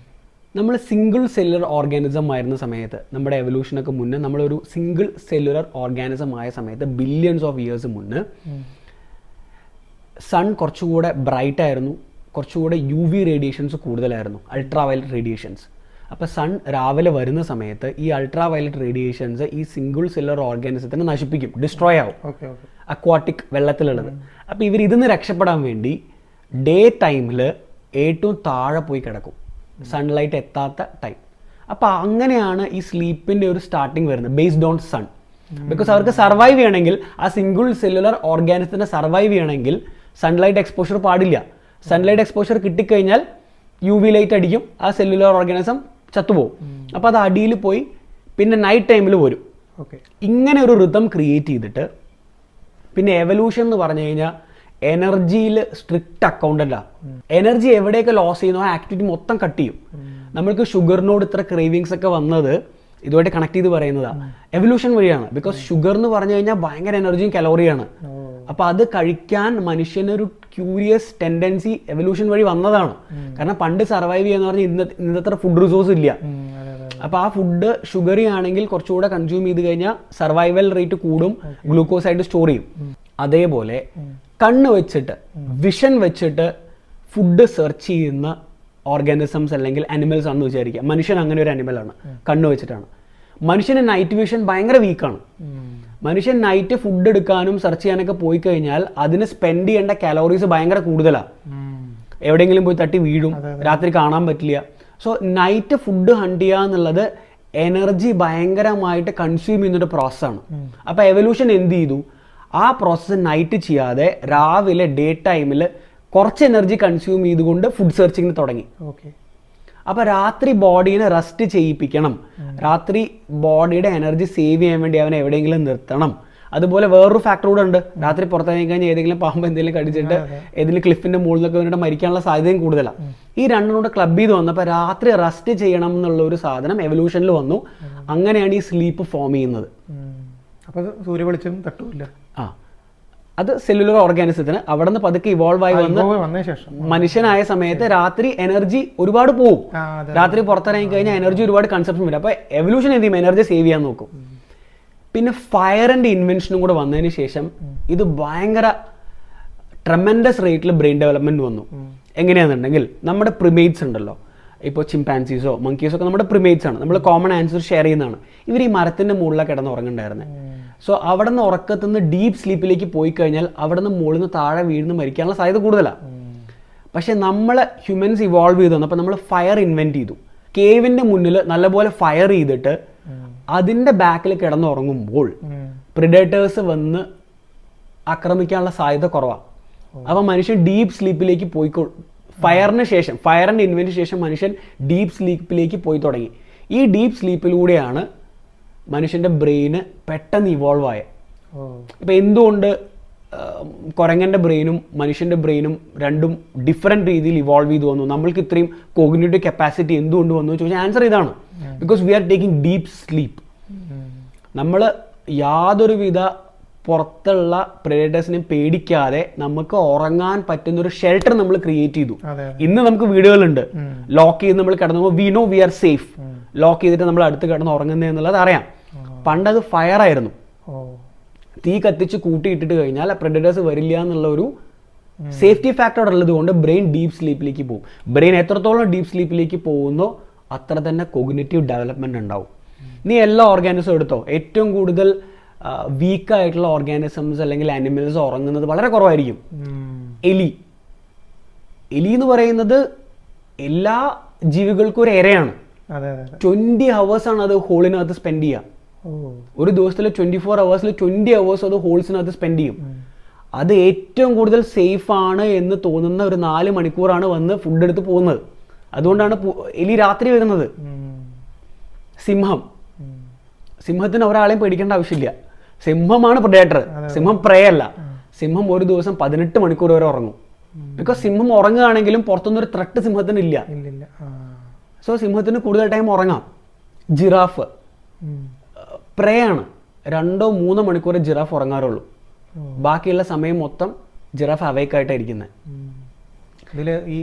നമ്മൾ സിംഗിൾ സെല്ലുലർ ഓർഗാനിസം ആയിരുന്ന സമയത്ത്, നമ്മുടെ എവല്യൂഷനൊക്കെ മുന്നേ നമ്മളൊരു സിംഗിൾ സെല്ലുലർ ഓർഗാനിസം ആയ സമയത്ത് ബില്യൺസ് ഓഫ് ഇയേഴ്സ് മുന്നേ സൺ കുറച്ചുകൂടെ ബ്രൈറ്റ് ആയിരുന്നു, കുറച്ചുകൂടെ UV റേഡിയേഷൻസ് കൂടുതലായിരുന്നു, അൾട്രാ വയലറ്റ് റേഡിയേഷൻസ്. അപ്പോൾ സൺ രാവിലെ വരുന്ന സമയത്ത് ഈ അൾട്രാ വയലറ്റ് റേഡിയേഷൻസ് ഈ സിംഗിൾ സെല്ലുലർ ഓർഗാനിസത്തിനെ നശിപ്പിക്കും, ഡിസ്ട്രോയ് ആവും, അക്വാട്ടിക് വെള്ളത്തിലുള്ളത്. അപ്പോൾ ഇവർ ഇതിന്ന് രക്ഷപ്പെടാൻ വേണ്ടി ഡേ ടൈമിൽ ഏറ്റവും താഴെ പോയി കിടക്കും, സൺലൈറ്റ് എത്താത്ത ടൈം. അപ്പോൾ അങ്ങനെയാണ് ഈ സ്ലീപ്പിൻ്റെ ഒരു സ്റ്റാർട്ടിങ് വരുന്നത്, ബേസ്ഡ് ഓൺ സൺ. ബിക്കോസ് അവർക്ക് സർവൈവ് ചെയ്യണമെങ്കിൽ, ആ സിംഗിൾ സെല്ലുലർ ഓർഗാനിസത്തിനെ സർവൈവ് ചെയ്യണമെങ്കിൽ സൺലൈറ്റ് എക്സ്പോഷർ പാടില്ല. സൺലൈറ്റ് എക്സ്പോഷർ കിട്ടിക്കഴിഞ്ഞാൽ UV ലൈറ്റ് അടിക്കും, ആ സെല്ലുലർ ഓർഗാനിസം ചത്തുപോകും. അപ്പോൾ അത് അടിയിൽ പോയി പിന്നെ നൈറ്റ് ടൈമിൽ വരും. ഇങ്ങനെ ഒരു റിതം ക്രിയേറ്റ് ചെയ്തിട്ട് പിന്നെ എവല്യൂഷൻ എന്ന് പറഞ്ഞു കഴിഞ്ഞാൽ എനർജിയിൽ സ്ട്രിക്റ്റ് അക്കൗണ്ടല്ല. എനർജി എവിടെയൊക്കെ ലോസ് ചെയ്യുന്നോ ആ ആക്ടിവിറ്റി മൊത്തം കട്ട് ചെയ്യും. നമ്മൾക്ക് ഷുഗറിനോട് ഇത്ര ക്രേവിങ്സ് ഒക്കെ വന്നത് ഇതുമായിട്ട് കണക്ട് ചെയ്ത് പറയുന്നതാണ്, എവല്യൂഷൻ വഴിയാണ്. ബിക്കോസ് ഷുഗർ എന്ന് പറഞ്ഞു കഴിഞ്ഞാൽ ഭയങ്കര എനർജിയും കലോറിയാണ്. അപ്പോൾ അത് കഴിക്കാൻ മനുഷ്യനൊരു ക്യൂരിയസ് ടെൻഡൻസി എവല്യൂഷൻ വഴി വന്നതാണ്. കാരണം പണ്ട് സർവൈവ് ചെയ്യാന്ന് പറഞ്ഞാൽ ഇന്നത്തെ ഫുഡ് റിസോഴ്സ് ഇല്ല. അപ്പോൾ ആ ഫുഡ് ഷുഗറി ആണെങ്കിൽ കുറച്ചുകൂടെ കൺസ്യൂം ചെയ്ത് കഴിഞ്ഞാൽ സർവൈവൽ റേറ്റ് കൂടും, ഗ്ലൂക്കോസ് ആയിട്ട് സ്റ്റോർ ചെയ്യും. അതേപോലെ കണ്ണ് വെച്ചിട്ട്, വിഷൻ വെച്ചിട്ട് ഫുഡ് സെർച്ച് ചെയ്യുന്ന ഓർഗാനിസംസ് അല്ലെങ്കിൽ അനിമൽസ് ആണെന്ന് വിചാരിക്കുക. മനുഷ്യൻ അങ്ങനെ ഒരു അനിമലാണ്, കണ്ണ് വെച്ചിട്ടാണ്. മനുഷ്യന് നൈറ്റ് വിഷൻ ഭയങ്കര വീക്കാണ്. മനുഷ്യൻ നൈറ്റ് ഫുഡ് എടുക്കാനും സെർച്ച് ചെയ്യാനൊക്കെ പോയി കഴിഞ്ഞാൽ അതിന് സ്പെൻഡ് ചെയ്യേണ്ട കാലോറീസ് ഭയങ്കര കൂടുതലാണ്. എവിടെയെങ്കിലും പോയി തട്ടി വീഴും, രാത്രി കാണാൻ പറ്റില്ല. സോ നൈറ്റ് ഫുഡ് ഹണ്ട് ചെയ്യുക എന്നുള്ളത് എനർജി ഭയങ്കരമായിട്ട് കൺസ്യൂം ചെയ്യുന്നൊരു പ്രോസസ്സാണ്. അപ്പോൾ എവല്യൂഷൻ എന്ത് ചെയ്തു, ആ പ്രോസസ്സ് നൈറ്റ് ചെയ്യാതെ രാവിലെ ഡേ ടൈമിൽ കുറച്ച് എനർജി കൺസ്യൂം ചെയ്തുകൊണ്ട് ഫുഡ് സെർച്ചിങ്ങിന് തുടങ്ങി. അപ്പോൾ രാത്രി ബോഡീനെ റെസ്റ്റ് ചെയ്യിപ്പിക്കണം, രാത്രി ബോഡിയുടെ എനർജി സേവ് ചെയ്യാൻ വേണ്ടി അവനെ എവിടെയെങ്കിലും നിർത്തണം. അതുപോലെ വേറൊരു ഫാക്ടർ കൂടെ ഉണ്ട്, രാത്രി പുറത്തിറങ്ങി കഴിഞ്ഞാൽ ഏതെങ്കിലും പാമ്പ് എന്തെങ്കിലും കടിച്ചിട്ട് ഏതെങ്കിലും ക്ലിഫിന്റെ മുകളിൽ നിന്നൊക്കെ വന്നിട്ട് മരിക്കാനുള്ള സാധ്യതയും കൂടുതലാണ്. ഈ രണ്ടും കൂടെ ക്ലബ് ചെയ്ത് വന്നപ്പോൾ രാത്രി റെസ്റ്റ് ചെയ്യണം എന്നുള്ള ഒരു സാധനം എവല്യൂഷനിൽ വന്നു. അങ്ങനെയാണ് ഈ സ്ലീപ്പ് ഫോം ചെയ്യുന്നത്. അപ്പോൾ സൂര്യവെളിച്ചം തട്ടൂല്ല. അത് സെല്ലുലർ ഓർഗാനിസത്തിന് അവിടെ നിന്ന് പതുക്കെ ഇവോൾവ് ആയി വന്ന ശേഷം മനുഷ്യനായ സമയത്ത് രാത്രി എനർജി ഒരുപാട് പോവും. രാത്രി പുറത്തിറങ്ങി കഴിഞ്ഞാൽ എനർജി ഒരുപാട് കൺസപ്ഷൻ വരും. അപ്പോൾ എവല്യൂഷൻ എന്ത് ചെയ്യും, എനർജി സേവ് ചെയ്യാൻ നോക്കും. പിന്നെ ഫയറിന്റെ ഇൻവെൻഷനും കൂടെ വന്നതിന് ശേഷം ഇത് ഭയങ്കര ട്രെമൻഡസ് റേറ്റിൽ ബ്രെയിൻ ഡെവലപ്മെന്റ് വന്നു. എങ്ങനെയാണെന്നുണ്ടെങ്കിൽ നമ്മുടെ പ്രിമേറ്റ്സ് ഉണ്ടല്ലോ, ഇപ്പോൾ ചിമ്പാൻസീസോ മങ്കീസോ ഒക്കെ നമ്മുടെ പ്രിമേറ്റ്സ് ആണ്, നമ്മൾ കോമൺ ആൻസർ ഷെയർ ചെയ്യുന്നതാണ്. ഇവർ ഈ മരത്തിന്റെ മുകളിലാണ് കിടന്ന് ഉറങ്ങുന്നുണ്ടായിരുന്നത്. സോ അവിടെ നിന്ന് ഉറക്കത്തിൽ നിന്ന് ഡീപ്പ് സ്ലീപ്പിലേക്ക് പോയി കഴിഞ്ഞാൽ അവിടെ നിന്ന് മുകളിൽ നിന്ന് താഴെ വീഴുന്ന മരിക്കാനുള്ള സാധ്യത കൂടുതലാണ്. പക്ഷെ നമ്മൾ ഹ്യൂമൻസ് ഇവോൾവ് ചെയ്ത് വന്നപ്പോൾ നമ്മൾ ഫയർ ഇൻവെന്റ് ചെയ്തു. കേവിന്റെ മുന്നിൽ നല്ലപോലെ ഫയർ ചെയ്തിട്ട് അതിന്റെ ബാക്കിൽ കിടന്നുറങ്ങുമ്പോൾ പ്രിഡേറ്റേഴ്സ് വന്ന് ആക്രമിക്കാനുള്ള സാധ്യത കുറവാണ്. അപ്പോൾ മനുഷ്യൻ ഡീപ്പ് സ്ലീപ്പിലേക്ക് ഫയറിന് ശേഷം, ഫയറിന്റെ ഇൻവെന്റിന് ശേഷം മനുഷ്യൻ ഡീപ്പ് സ്ലീപ്പിലേക്ക് പോയി തുടങ്ങി. ഈ ഡീപ്പ് സ്ലീപ്പിലൂടെയാണ് മനുഷ്യന്റെ ബ്രെയിന് പെട്ടെന്ന് ഇവോൾവ് ആയത്. ഇപ്പം എന്തുകൊണ്ട് കുരങ്ങന്റെ ബ്രെയിനും മനുഷ്യന്റെ ബ്രെയിനും രണ്ടും ഡിഫറെന്റ് രീതിയിൽ ഇവോൾവ് ചെയ്തു വന്നു, നമ്മൾക്ക് ഇത്രയും കോഗ്നിറ്റീവ് കപ്പാസിറ്റി എന്തുകൊണ്ട് വന്നു ചോദിച്ചാൽ ആൻസർ ഇതാണ്. Because we are taking deep sleep. നമ്മൾ യാതൊരുവിധ പുറത്തുള്ള പ്രെഡേറ്റേഴ്സിനെ പേടിക്കാതെ നമുക്ക് ഉറങ്ങാൻ പറ്റുന്ന ഒരു ഷെൽട്ടർ നമ്മൾ ക്രിയേറ്റ് ചെയ്തു. ഇന്ന് നമുക്ക് വീടുകളുണ്ട്, ലോക്ക് ചെയ്ത് നമ്മൾ കിടന്നു, we know we are safe. Lock ചെയ്തിട്ട് നമ്മൾ അടുത്ത് കിടന്ന് ഉറങ്ങുന്നത് എന്നുള്ളത് അറിയാം. പണ്ടത് ഫയർ ആയിരുന്നു, തീ കത്തിച്ച് കൂട്ടിയിട്ടിട്ട് കഴിഞ്ഞാൽ പ്രെഡേറ്റേഴ്സ് വരില്ല എന്നുള്ള ഒരു സേഫ്റ്റി ഫാക്ടർ ഉള്ളത് കൊണ്ട് ബ്രെയിൻ ഡീപ്പ് സ്ലീപ്പിലേക്ക് പോകും. ബ്രെയിൻ എത്രത്തോളം ഡീപ്പ് സ്ലീപ്പിലേക്ക് പോകുന്നോ അത്ര തന്നെ കോഗ്നിറ്റീവ് ഡെവലപ്മെന്റ് ഉണ്ടാവും. നീ എല്ലാ ഓർഗാനിസം എടുത്തോ, ഏറ്റവും കൂടുതൽ വീക്കായിട്ടുള്ള ഓർഗാനിസംസ് അല്ലെങ്കിൽ ആനിമൽസ് ഉറങ്ങുന്നത് വളരെ കുറവായിരിക്കും. എലി എന്ന് പറയുന്നത് എല്ലാ ജീവികൾക്കും ഒരു ഇരയാണ്. അതെ അതെ അതെ. 20 hours ആണ് അത് ഹോളിനകത്ത് സ്പെൻഡ് ചെയ്യുക. ഒരു ദിവസത്തിൽ 24 hours 20 hours അത് ഹോൾസിനകത്ത് സ്പെൻഡ് ചെയ്യും. അത് ഏറ്റവും കൂടുതൽ സേഫ് ആണ് എന്ന് തോന്നുന്ന ഒരു 4 മണിക്കൂറാണ് വന്ന് ഫുഡ് എടുത്ത് പോകുന്നത്. അതുകൊണ്ടാണ് എലി രാത്രി വരുന്നത്. സിംഹത്തിന് ഒരാളെയും പേടിക്കേണ്ട ആവശ്യമില്ല. സിംഹമാണ് പ്രെഡേറ്റർ, സിംഹം പ്രേ അല്ല. സിംഹം ഒരു ദിവസം 18 മണിക്കൂർ വരെ ഉറങ്ങും. ബിക്കോസ് സിംഹം ഉറങ്ങുകയാണെങ്കിലും പുറത്തുനിന്നൊരു ത്രട്ട് സിംഹത്തിന് ഇല്ല. സോ സിംഹത്തിന് കൂടുതൽ ടൈം ഉറങ്ങാം. ജിറാഫ് പ്രേ ആണ്, 2-3 മണിക്കൂർ ജിറാഫ് ഉറങ്ങാറുള്ളൂ. ബാക്കിയുള്ള സമയം മൊത്തം ജിറാഫ് അവൈക്കായിട്ടായിരിക്കുന്നത്. ഇതിൽ ഈ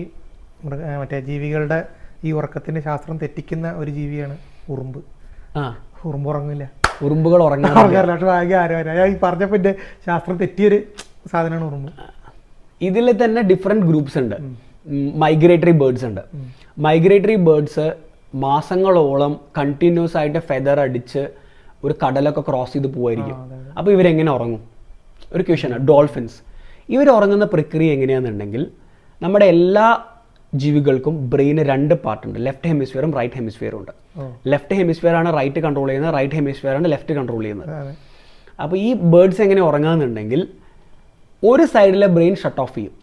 മറ്റേ ജീവികളുടെ ഈ ഉറക്കത്തിന്റെ ശാസ്ത്രം തെറ്റിക്കുന്ന ഒരു ജീവിയാണ് ഉറുമ്പ്. ഉറുമ്പ് ഉറങ്ങില്ല, ഉറുമ്പുകൾ ഉറങ്ങാറില്ല. ഈ പറഞ്ഞപ്പോൾ എൻ്റെ ശാസ്ത്രം തെറ്റിയൊരു സാധനമാണ് ഉറുമ്പ്. ഇതിൽ തന്നെ ഡിഫറെൻറ്റ് ഗ്രൂപ്പ്സ് ഉണ്ട്. മൈഗ്രേറ്ററി ബേർഡ്സ് ഉണ്ട്. മൈഗ്രേറ്ററി ബേർഡ്സ് മാസങ്ങളോളം കണ്ടിന്യൂസ് ആയിട്ട് ഫെദർ അടിച്ച് ഒരു കടലൊക്കെ ക്രോസ് ചെയ്ത് പോവായിരിക്കും. അപ്പോൾ ഇവരെങ്ങനെ ഉറങ്ങും? ഒരു ക്വസ്റ്റ്യനാണ്. ഡോൾഫിൻസ് ഇവർ ഉറങ്ങുന്ന പ്രക്രിയ എങ്ങനെയാണെന്നുണ്ടെങ്കിൽ, നമ്മുടെ എല്ലാ ജീവികൾക്കും ബ്രെയിന് 2 പാർട്ടുണ്ട്. ലെഫ്റ്റ് ഹെമിസ്ഫിയറും റൈറ്റ് ഹെമിസ്ഫിയറും ഉണ്ട്. ലെഫ്റ്റ് ഹെമിസ്ഫിയർ ആണ് റൈറ്റ് കൺട്രോൾ ചെയ്യുന്നത്, റൈറ്റ് ഹെമിസ്ഫിയർ ആണ് ലെഫ്റ്റ് കൺട്രോൾ ചെയ്യുന്നത്. അപ്പോൾ ഈ ബേർഡ്സ് എങ്ങനെ ഉറങ്ങാന്നുണ്ടെങ്കിൽ, ഒരു സൈഡിലെ ബ്രെയിൻ ഷട്ട് ഓഫ് ചെയ്യും.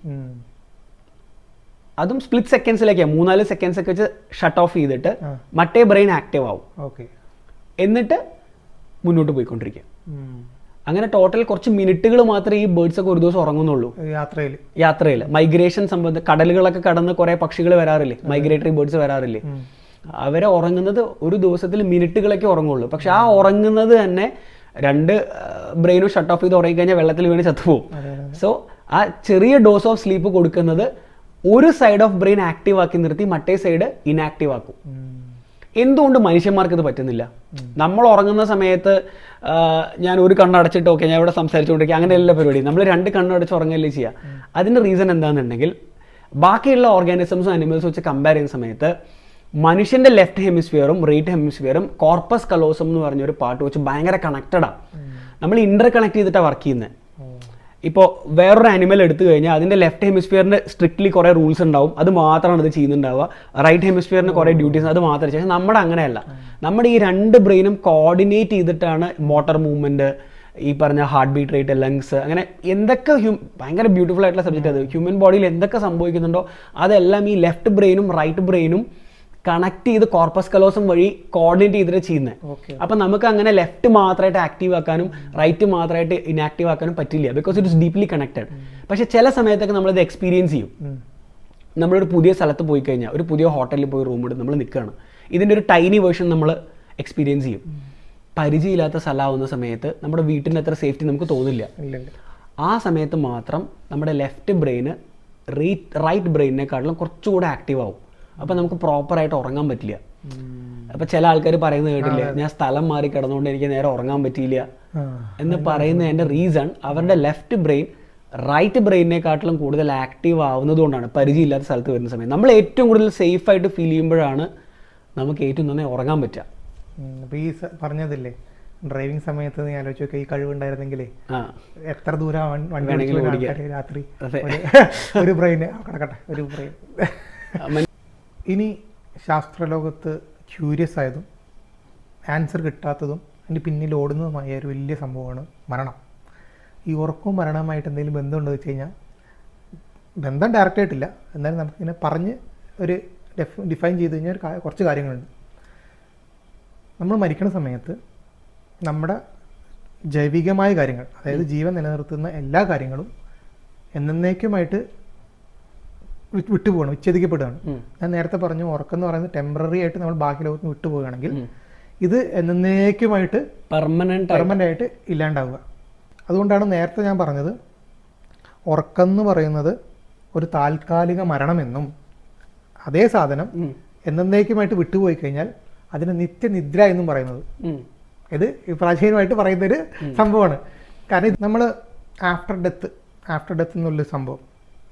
അതും സ്പ്ലിറ്റ് സെക്കൻഡ്സിലേക്കാണ്, 3-4 സെക്കൻഡ്സ് ഒക്കെ വെച്ച് ഷട്ട് ഓഫ് ചെയ്തിട്ട് മറ്റേ ബ്രെയിൻ ആക്റ്റീവ് ആവും. എന്നിട്ട് മുന്നോട്ട് പോയിക്കൊണ്ടിരിക്കുക. അങ്ങനെ ടോട്ടൽ കുറച്ച് മിനിറ്റുകൾ മാത്രമേ ഈ ബേർഡ്സ് ഒക്കെ ഒരു ദിവസം ഉറങ്ങുന്നുള്ളൂ. യാത്രയിൽ മൈഗ്രേഷൻ സംബന്ധം കടലുകളൊക്കെ കടന്ന് കുറെ പക്ഷികൾ വരാറില്ലേ, മൈഗ്രേറ്ററി ബേർഡ്സ് വരാറില്ലേ, അവരെ ഉറങ്ങുന്നത് ഒരു ദിവസത്തിൽ മിനിറ്റുകളൊക്കെ ഉറങ്ങുള്ളൂ. പക്ഷെ ആ ഉറങ്ങുന്നത് തന്നെ 2 ബ്രെയിനും ഷട്ട് ഓഫ് ചെയ്ത് ഉറങ്ങിക്കഴിഞ്ഞാൽ വെള്ളത്തിൽ വീണ് ചത്തുപോകും. സോ ആ ചെറിയ ഡോസ് ഓഫ് സ്ലീപ്പ് കൊടുക്കുന്നത് ഒരു സൈഡ് ഓഫ് ബ്രെയിൻ ആക്റ്റീവ് ആക്കി നിർത്തി മറ്റേ സൈഡ് ഇനാക്റ്റീവ് ആക്കും. എന്തുകൊണ്ട് മനുഷ്യന്മാർക്ക് ഇത് പറ്റുന്നില്ല? നമ്മൾ ഉറങ്ങുന്ന സമയത്ത് ഞാൻ ഒരു കണ്ണടച്ചിട്ട് ഓക്കെ ഞാൻ ഇവിടെ സംസാരിച്ചുകൊണ്ടിരിക്കുക, അങ്ങനെയല്ല പരിപാടി. നമ്മൾ 2 കണ്ണടച്ച് ഉറങ്ങല്ലേ ചെയ്യുക. അതിൻ്റെ റീസൺ എന്താണെന്നുണ്ടെങ്കിൽ, ബാക്കിയുള്ള ഓർഗാനിസംസും അനിമൽസും വെച്ച് കമ്പയർ ചെയ്യുന്ന സമയത്ത് മനുഷ്യൻ്റെ ലെഫ്റ്റ് ഹെമിസ്ഫിയറും റൈറ്റ് ഹെമിസ്ഫിയറും കോർപ്പസ് കലോസം എന്ന് പറഞ്ഞൊരു പാർട്ട് വെച്ച് ഭയങ്കര കണക്റ്റഡാണ്. നമ്മൾ ഇന്റർ കണക്ട് ചെയ്തിട്ടാണ് വർക്ക് ചെയ്യുന്നത്. ഇപ്പോൾ വേറൊരു ആനിമൽ എടുത്തു കഴിഞ്ഞാൽ അതിൻ്റെ ലെഫ്റ്റ് ഹെമിസ്ഫിയറിന് സ്ട്രിക്ട്ലി കുറേ റൂൾസ് ഉണ്ടാവും, അത് മാത്രമാണ് അത് ചെയ്യുന്നുണ്ടാവുക. റൈറ്റ് ഹെമിസ്ഫിയറിന് കുറേ ഡ്യൂട്ടീസ്, അത് മാത്രമേ ചെയ്യും. നമ്മുടെ അങ്ങനെയല്ല. നമ്മുടെ ഈ 2 ബ്രെയിനും കോർഡിനേറ്റ് ചെയ്തിട്ടാണ് മോട്ടോർ മൂവ്മെൻറ്റ്, ഈ പറഞ്ഞ ഹാർട്ട് ബീറ്റ് റേറ്റ്, ലങ്സ്, അങ്ങനെ എന്തൊക്കെ ഭയങ്കര ബ്യൂട്ടിഫുൾ ആയിട്ടുള്ള സബ്ജക്റ്റ് അത്. ഹ്യൂമൻ ബോഡിയിൽ എന്തൊക്കെ സംഭവിക്കുന്നുണ്ടോ അതെല്ലാം ഈ ലെഫ്റ്റ് ബ്രെയിനും റൈറ്റ് ബ്രെയിനും കണക്ട് ചെയ്ത് കോർപ്പസ് കലോസം വഴി കോർഡിനേറ്റ് ചെയ്തിട്ട് ചെയ്യുന്നത്. അപ്പം നമുക്ക് അങ്ങനെ ലെഫ്റ്റ് മാത്രമായിട്ട് ആക്റ്റീവ് ആക്കാനും റൈറ്റ് മാത്രമായിട്ട് ഇനാക്റ്റീവ് ആക്കാനും പറ്റില്ല, because it is deeply connected. പക്ഷേ ചില സമയത്തൊക്കെ നമ്മളിത് എക്സ്പീരിയൻസ് ചെയ്യും. നമ്മളൊരു പുതിയ സ്ഥലത്ത് പോയി കഴിഞ്ഞാൽ, ഒരു പുതിയ ഹോട്ടലിൽ പോയി റൂം എടുത്ത് നമ്മൾ നിൽക്കുകയാണ്, ഇതിൻ്റെ ഒരു ടൈനി വേർഷൻ നമ്മൾ എക്സ്പീരിയൻസ് ചെയ്യും. പരിചയമില്ലാത്ത സ്ഥലമാവുന്ന സമയത്ത് നമ്മുടെ വീട്ടിൻ്റെ അത്ര സേഫ്റ്റി നമുക്ക് തോന്നില്ല. ആ സമയത്ത് മാത്രം നമ്മുടെ ലെഫ്റ്റ് ബ്രെയിന് റൈറ്റ് ബ്രെയിനിനെക്കാട്ടിലും കുറച്ചുകൂടെ ആക്റ്റീവ് ആവും. അപ്പം നമുക്ക് പ്രോപ്പറായിട്ട് ഉറങ്ങാൻ പറ്റില്ല. അപ്പം ചില ആൾക്കാർ പറയുന്നത് കേട്ടില്ലേ, ഞാൻ സ്ഥലം മാറി കിടന്നുകൊണ്ട് എനിക്ക് നേരെ ഉറങ്ങാൻ പറ്റിയില്ല എന്ന് പറയുന്നതിൻ്റെ റീസൺ അവരുടെ ലെഫ്റ്റ് ബ്രെയിൻ റൈറ്റ് ബ്രെയിനിനെക്കാട്ടിലും കൂടുതൽ ആക്റ്റീവ് ആവുന്നതുകൊണ്ടാണ്. പരിചയമില്ലാത്ത സ്ഥലത്ത് വരുന്ന സമയം നമ്മൾ ഏറ്റവും കൂടുതൽ സേഫായിട്ട് ഫീൽ ചെയ്യുമ്പോഴാണ് നമുക്ക് ഏറ്റവും നന്നായി ഉറങ്ങാൻ പറ്റുക. അപ്പോൾ ഈ പറഞ്ഞതില്ലേ, ഡ്രൈവിംഗ് സമയത്ത് നീ ആലോചിച്ച് നോക്കുക, ഈ കഴിവുണ്ടായിരുന്നെങ്കിലേ എത്ര ദൂരം വണ്ടി രാത്രി ഒരു ബ്രെയിന് കിടക്കട്ടെ, ഒരു ബ്രെയിൻ. ഇനി ശാസ്ത്രലോകത്ത് ക്യൂരിയസ് ആയതും ആൻസർ കിട്ടാത്തതും അതിൻ്റെ പിന്നിൽ ഓടുന്നതുമായ ഒരു വലിയ സംഭവമാണ് മരണം. ഈ ഉറക്കവും മരണവുമായിട്ട് എന്തെങ്കിലും ബന്ധമുണ്ടോ വെച്ച് കഴിഞ്ഞാൽ, ബന്ധം ഡയറക്റ്റായിട്ടില്ല, എന്നാലും നമുക്കിങ്ങനെ പറഞ്ഞ് ഒരു ഡിഫൈൻ ചെയ്ത് കഴിഞ്ഞാൽ കുറച്ച് കാര്യങ്ങളുണ്ട്. നമ്മൾ മരിക്കുന്ന സമയത്ത് നമ്മുടെ ജൈവികമായ കാര്യങ്ങൾ, അതായത് ജീവൻ നിലനിർത്തുന്ന എല്ലാ കാര്യങ്ങളും എന്നേക്കുമായിട്ട് വിട്ടുപോകണം, വിച്ഛേദിക്കപ്പെടുകയാണ്. ഞാൻ നേരത്തെ പറഞ്ഞു, ഉറക്കം എന്ന് പറയുന്നത് ടെമ്പററി ആയിട്ട് നമ്മൾ ബാക്കി ലോകത്ത് വിട്ടുപോവുകയാണെങ്കിൽ ഇത് എന്നേക്കുമായിട്ട് പെർമനൻ്റ് ആയിട്ട് ഇല്ലാണ്ടാവുക. അതുകൊണ്ടാണ് നേരത്തെ ഞാൻ പറഞ്ഞത് ഉറക്കം എന്ന് പറയുന്നത് ഒരു താൽക്കാലിക മരണമെന്നും അതേ സാധനം എന്നേക്കുമായിട്ട് വിട്ടുപോയി കഴിഞ്ഞാൽ അതിന് നിത്യനിദ്ര എന്നും പറയുന്നത്. ഇത് പ്രാചീനമായിട്ട് പറയുന്നൊരു സംഭവമാണ്. കാരണം നമ്മൾ ആഫ്റ്റർ ഡെത്ത് എന്നുള്ളൊരു സംഭവം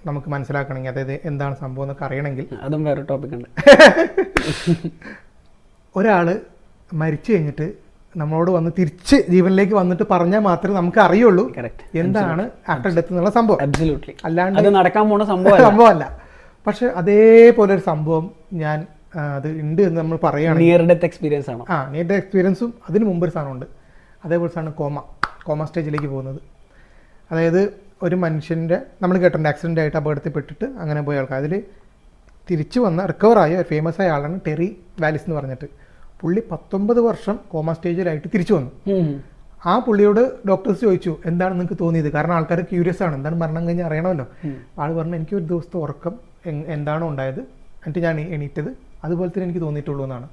നമുക്ക് മനസ്സിലാക്കണമെങ്കിൽ, അതായത് എന്താണ് സംഭവം എന്നൊക്കെ അറിയണമെങ്കിൽ, അതും വേറെ ടോപ്പിക് ഉണ്ട്. ഒരാൾ മരിച്ചു കഴിഞ്ഞിട്ട് നമ്മളോട് വന്ന് തിരിച്ച് ജീവനിലേക്ക് വന്നിട്ട് പറഞ്ഞാൽ മാത്രമേ നമുക്ക് അറിയുള്ളൂ എന്താണ് ആഫ്റ്റർ ഡെത്ത് എന്നുള്ള സംഭവം. അല്ലാണ്ട് നടക്കാൻ പോണ സംഭവമല്ല. പക്ഷെ അതേപോലെ ഒരു സംഭവം ഞാൻ അത് ഉണ്ട് എന്ന് നമ്മൾ പറയുകയാണെങ്കിൽ നിയർ ഡെത്ത് എക്സ്പീരിയൻസ് ആണോ? നിയർ ഡെത്ത് എക്സ്പീരിയൻസും അതിന് മുമ്പ് ഒരു സാധനമുണ്ട്. അതേപോലെ സാധനം കോമ സ്റ്റേജിലേക്ക് പോകുന്നത്. അതായത് ഒരു മനുഷ്യൻ്റെ നമ്മൾ കേട്ടിട്ടുണ്ട് ആക്സിഡൻ്റ് ആയിട്ട് അപകടത്തിൽപ്പെട്ടിട്ട് അങ്ങനെ പോയ ആൾക്കാർ. അതിൽ തിരിച്ചു വന്ന റിക്കവറായ ഫേമസ് ആയ ആളാണ് ടെറി വാലിസ് എന്ന് പറഞ്ഞിട്ട്. പുള്ളി 19 വർഷം കോമ സ്റ്റേജിലായിട്ട് തിരിച്ചു വന്നു. ആ പുള്ളിയോട് ഡോക്ടേഴ്സ് ചോദിച്ചു എന്താണ് നിങ്ങൾക്ക് തോന്നിയത്, കാരണം ആൾക്കാർ ക്യൂരിയസ് ആണ്, എന്താണ് മരണം കഴിഞ്ഞ് അറിയണമല്ലോ. ആൾ പറഞ്ഞു എനിക്ക് ഒരു ദിവസത്തെ ഉറക്കം എന്താണോ ഉണ്ടായത് എന്നിട്ട് ഞാൻ എണീറ്റത് അതുപോലെ തന്നെ എനിക്ക് തോന്നിയിട്ടുള്ളൂ എന്നാണ്.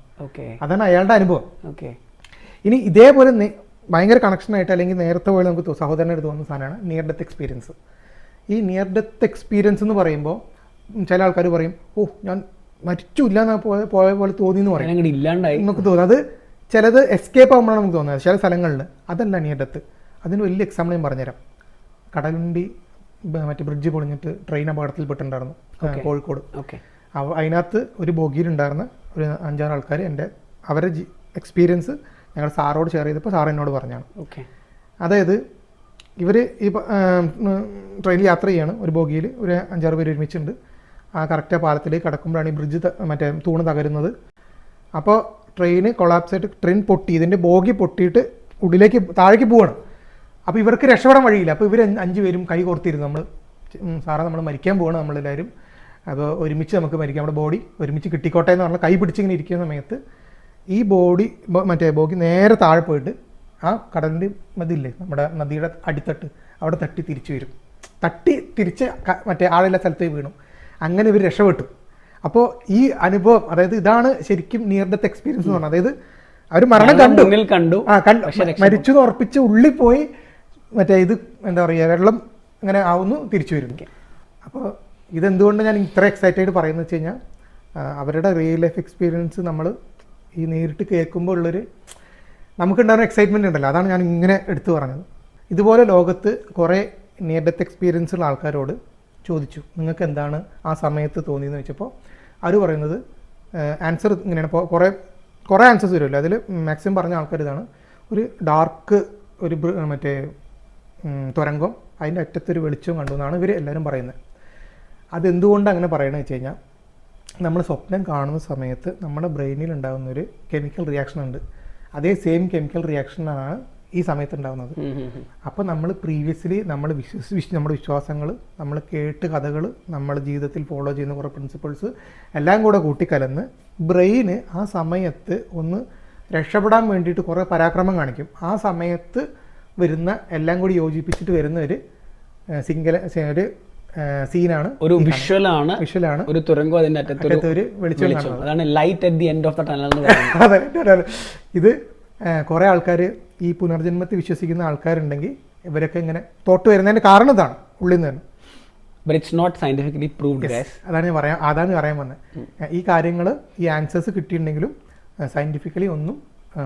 അതാണ് അയാളുടെ അനുഭവം. ഇനി ഇതേപോലെ ഭയങ്കര കണക്ഷനായിട്ട് അല്ലെങ്കിൽ നേരത്തെ പോലെ നമുക്ക് സഹോദരനായിട്ട് തോന്നുന്ന സാധനമാണ് നിയർ ഡെത്ത് എക്സ്പീരിയൻസ്. ഈ നിയർ ഡെത്ത് എക്സ്പീരിയൻസ് എന്ന് പറയുമ്പോൾ ചില ആൾക്കാർ പറയും ഞാൻ മരിച്ചില്ല എന്നാ പോയ പോലെ തോന്നി എന്ന് പറയും, നമുക്ക് തോന്നും. അത് ചിലത് എസ്കേപ്പ് ആകുമ്പോഴാണ് നമുക്ക് തോന്നുന്നത് ചില സ്ഥലങ്ങളിൽ. അതല്ല നിയർ ഡെത്ത്. അതിന് വലിയ എക്സാമ്പിൾ ഞാൻ പറഞ്ഞുതരാം. കടലുണ്ടി മറ്റേ ബ്രിഡ്ജ് പൊളിഞ്ഞിട്ട് ട്രെയിൻ അപകടത്തിൽപ്പെട്ടിട്ടുണ്ടായിരുന്നു കോഴിക്കോട്. അതിനകത്ത് ഒരു ബോഗിയിലുണ്ടായിരുന്ന ഒരു 5-6 ആൾക്കാർ അവരുടെ എക്സ്പീരിയൻസ് ഞങ്ങൾ സാറോട് ഷെയർ ചെയ്തപ്പോൾ സാർ എന്നോട് പറഞ്ഞാണ്. അതായത് ഇവർ ഈ ട്രെയിനിൽ യാത്ര ചെയ്യാണ്, ഒരു ബോഗിയിൽ ഒരു 5-6 പേര് ഒരുമിച്ചുണ്ട്. ആ കറക്റ്റ് പാലത്തിലേക്ക് കടക്കുമ്പോഴാണ് ഈ ബ്രിഡ്ജ് മറ്റേ തൂണ് തകരുന്നത്. അപ്പോൾ ട്രെയിന് കൊളാപ്സ് ആയിട്ട് ട്രെയിൻ പൊട്ടി, ഇതിൻ്റെ ബോഗി പൊട്ടിയിട്ട് ഉള്ളിലേക്ക് താഴേക്ക് പോവാണ്. അപ്പോൾ ഇവർക്ക് രക്ഷപ്പെടാൻ വഴിയില്ല. അപ്പോൾ ഇവർ 5 പേരും കൈ കോർത്തിരുന്നു, സാറേ നമ്മൾ മരിക്കാൻ പോവാണ് നമ്മളെല്ലാവരും, അപ്പോൾ ഒരുമിച്ച് നമുക്ക് മരിക്കാം, നമ്മുടെ ബോഡി ഒരുമിച്ച് കിട്ടിക്കോട്ടെ എന്ന് പറഞ്ഞാൽ കൈ പിടിച്ചിങ്ങനെ ഇരിക്കുന്ന സമയത്ത് ഈ മറ്റേ ബോഗി നേരെ താഴെ പോയിട്ട് ആ കടലിൻ്റെ മതില്ലേ നമ്മുടെ നദിയുടെ അടിത്തട്ട് അവിടെ തട്ടി തിരിച്ചു വരും. തട്ടി തിരിച്ച് മറ്റേ ആളില്ല സ്ഥലത്തേക്ക് വീണു. അങ്ങനെ ഇവർ രക്ഷപ്പെട്ടു. അപ്പോൾ ഈ അനുഭവം, അതായത് ഇതാണ് ശരിക്കും നിയർ ഡെത്ത് എക്സ്പീരിയൻസ് എന്ന് പറഞ്ഞാൽ. അതായത് അവർ മരണം കണ്ടു മരിച്ചു എന്ന് ഉറപ്പിച്ച് ഉള്ളിൽ പോയി മറ്റേ ഇത് എന്താ പറയുക വെള്ളം അങ്ങനെ ആവുന്നു തിരിച്ചു വരുന്നു. അപ്പോൾ ഇതെന്തുകൊണ്ട് ഞാൻ ഇത്ര എക്സൈറ്റഡ് പറയുന്നത് വെച്ച് കഴിഞ്ഞാൽ അവരുടെ റിയൽ ലൈഫ് എക്സ്പീരിയൻസ് നമ്മൾ ഈ നേരിട്ട് കേൾക്കുമ്പോൾ ഉള്ളൊരു നമുക്കുണ്ടാകുന്ന എക്സൈറ്റ്മെൻറ്റ് ഉണ്ടല്ലോ, അതാണ് ഞാൻ ഇങ്ങനെ എടുത്തു പറഞ്ഞത്. ഇതുപോലെ ലോകത്ത് കുറേ നിയർ ഡെത്ത് എക്സ്പീരിയൻസ് ഉള്ള ആൾക്കാരോട് ചോദിച്ചു നിങ്ങൾക്ക് എന്താണ് ആ സമയത്ത് തോന്നിയെന്ന് വെച്ചപ്പോൾ അവർ പറയുന്നത് ആൻസർ ഇങ്ങനെയാണ്. ഇപ്പോൾ കുറേ ആൻസേഴ്സ് വരുമല്ലോ, അതിൽ മാക്സിമം പറഞ്ഞ ആൾക്കാർ ഇതാണ്: ഒരു ഡാർക്ക് ഒരു മറ്റേ തുരങ്കം, അതിൻ്റെ അറ്റത്തൊരു വെളിച്ചവും കണ്ടു എന്നാണ് ഇവർ എല്ലാവരും പറയുന്നത്. അതെന്തുകൊണ്ട് അങ്ങനെ പറയണമെന്ന് വെച്ച് കഴിഞ്ഞാൽ നമ്മൾ സ്വപ്നം കാണുന്ന സമയത്ത് നമ്മുടെ ബ്രെയിനിൽ ഉണ്ടാകുന്നൊരു കെമിക്കൽ റിയാക്ഷൻ ഉണ്ട്. അതേ സെയിം കെമിക്കൽ റിയാക്ഷനാണ് ഈ സമയത്ത് ഉണ്ടാകുന്നത്. അപ്പോൾ നമ്മൾ പ്രീവിയസ്ലി നമ്മുടെ വിശ്വാസങ്ങൾ, നമ്മൾ കേട്ട് കഥകൾ, നമ്മൾ ജീവിതത്തിൽ ഫോളോ ചെയ്യുന്ന കുറേ പ്രിൻസിപ്പിൾസ് എല്ലാം കൂടെ കൂട്ടിക്കലന്ന് ബ്രെയിന് ആ സമയത്ത് ഒന്ന് രക്ഷപ്പെടാൻ വേണ്ടിയിട്ട് കുറേ പരാക്രമം കാണിക്കും. ആ സമയത്ത് വരുന്ന എല്ലാം കൂടി യോജിപ്പിച്ചിട്ട് വരുന്ന ഒരു ഒരു സീനാണ്, ഒരു വിഷ്വലാണ് ഒരു തുരങ്കം, അതിന്റെ അറ്റത്ത് ഒരു വെളിച്ചം. അതാണ് light at the end of the tunnel എന്ന് പറയുന്നത്. അതെ, ഇത് കുറേ ആൾക്കാർ ഈ പുനർജന്മത്തിൽ വിശ്വസിക്കുന്ന ആൾക്കാരുണ്ടെങ്കിൽ ഇവരൊക്കെ ഇങ്ങനെ തോട്ട് വരുന്നതിന്റെ കാരണം ഇതാണ്, ഉള്ളിൽ നിന്ന് തന്നെ. But it's not scientifically proved, guys. അതാണ് പറയാൻ വന്നത്. ഈ കാര്യങ്ങൾ ഈ ആൻസേഴ്സ് കിട്ടിയിട്ടുണ്ടെങ്കിലും സയന്റിഫിക്കലി ഒന്നും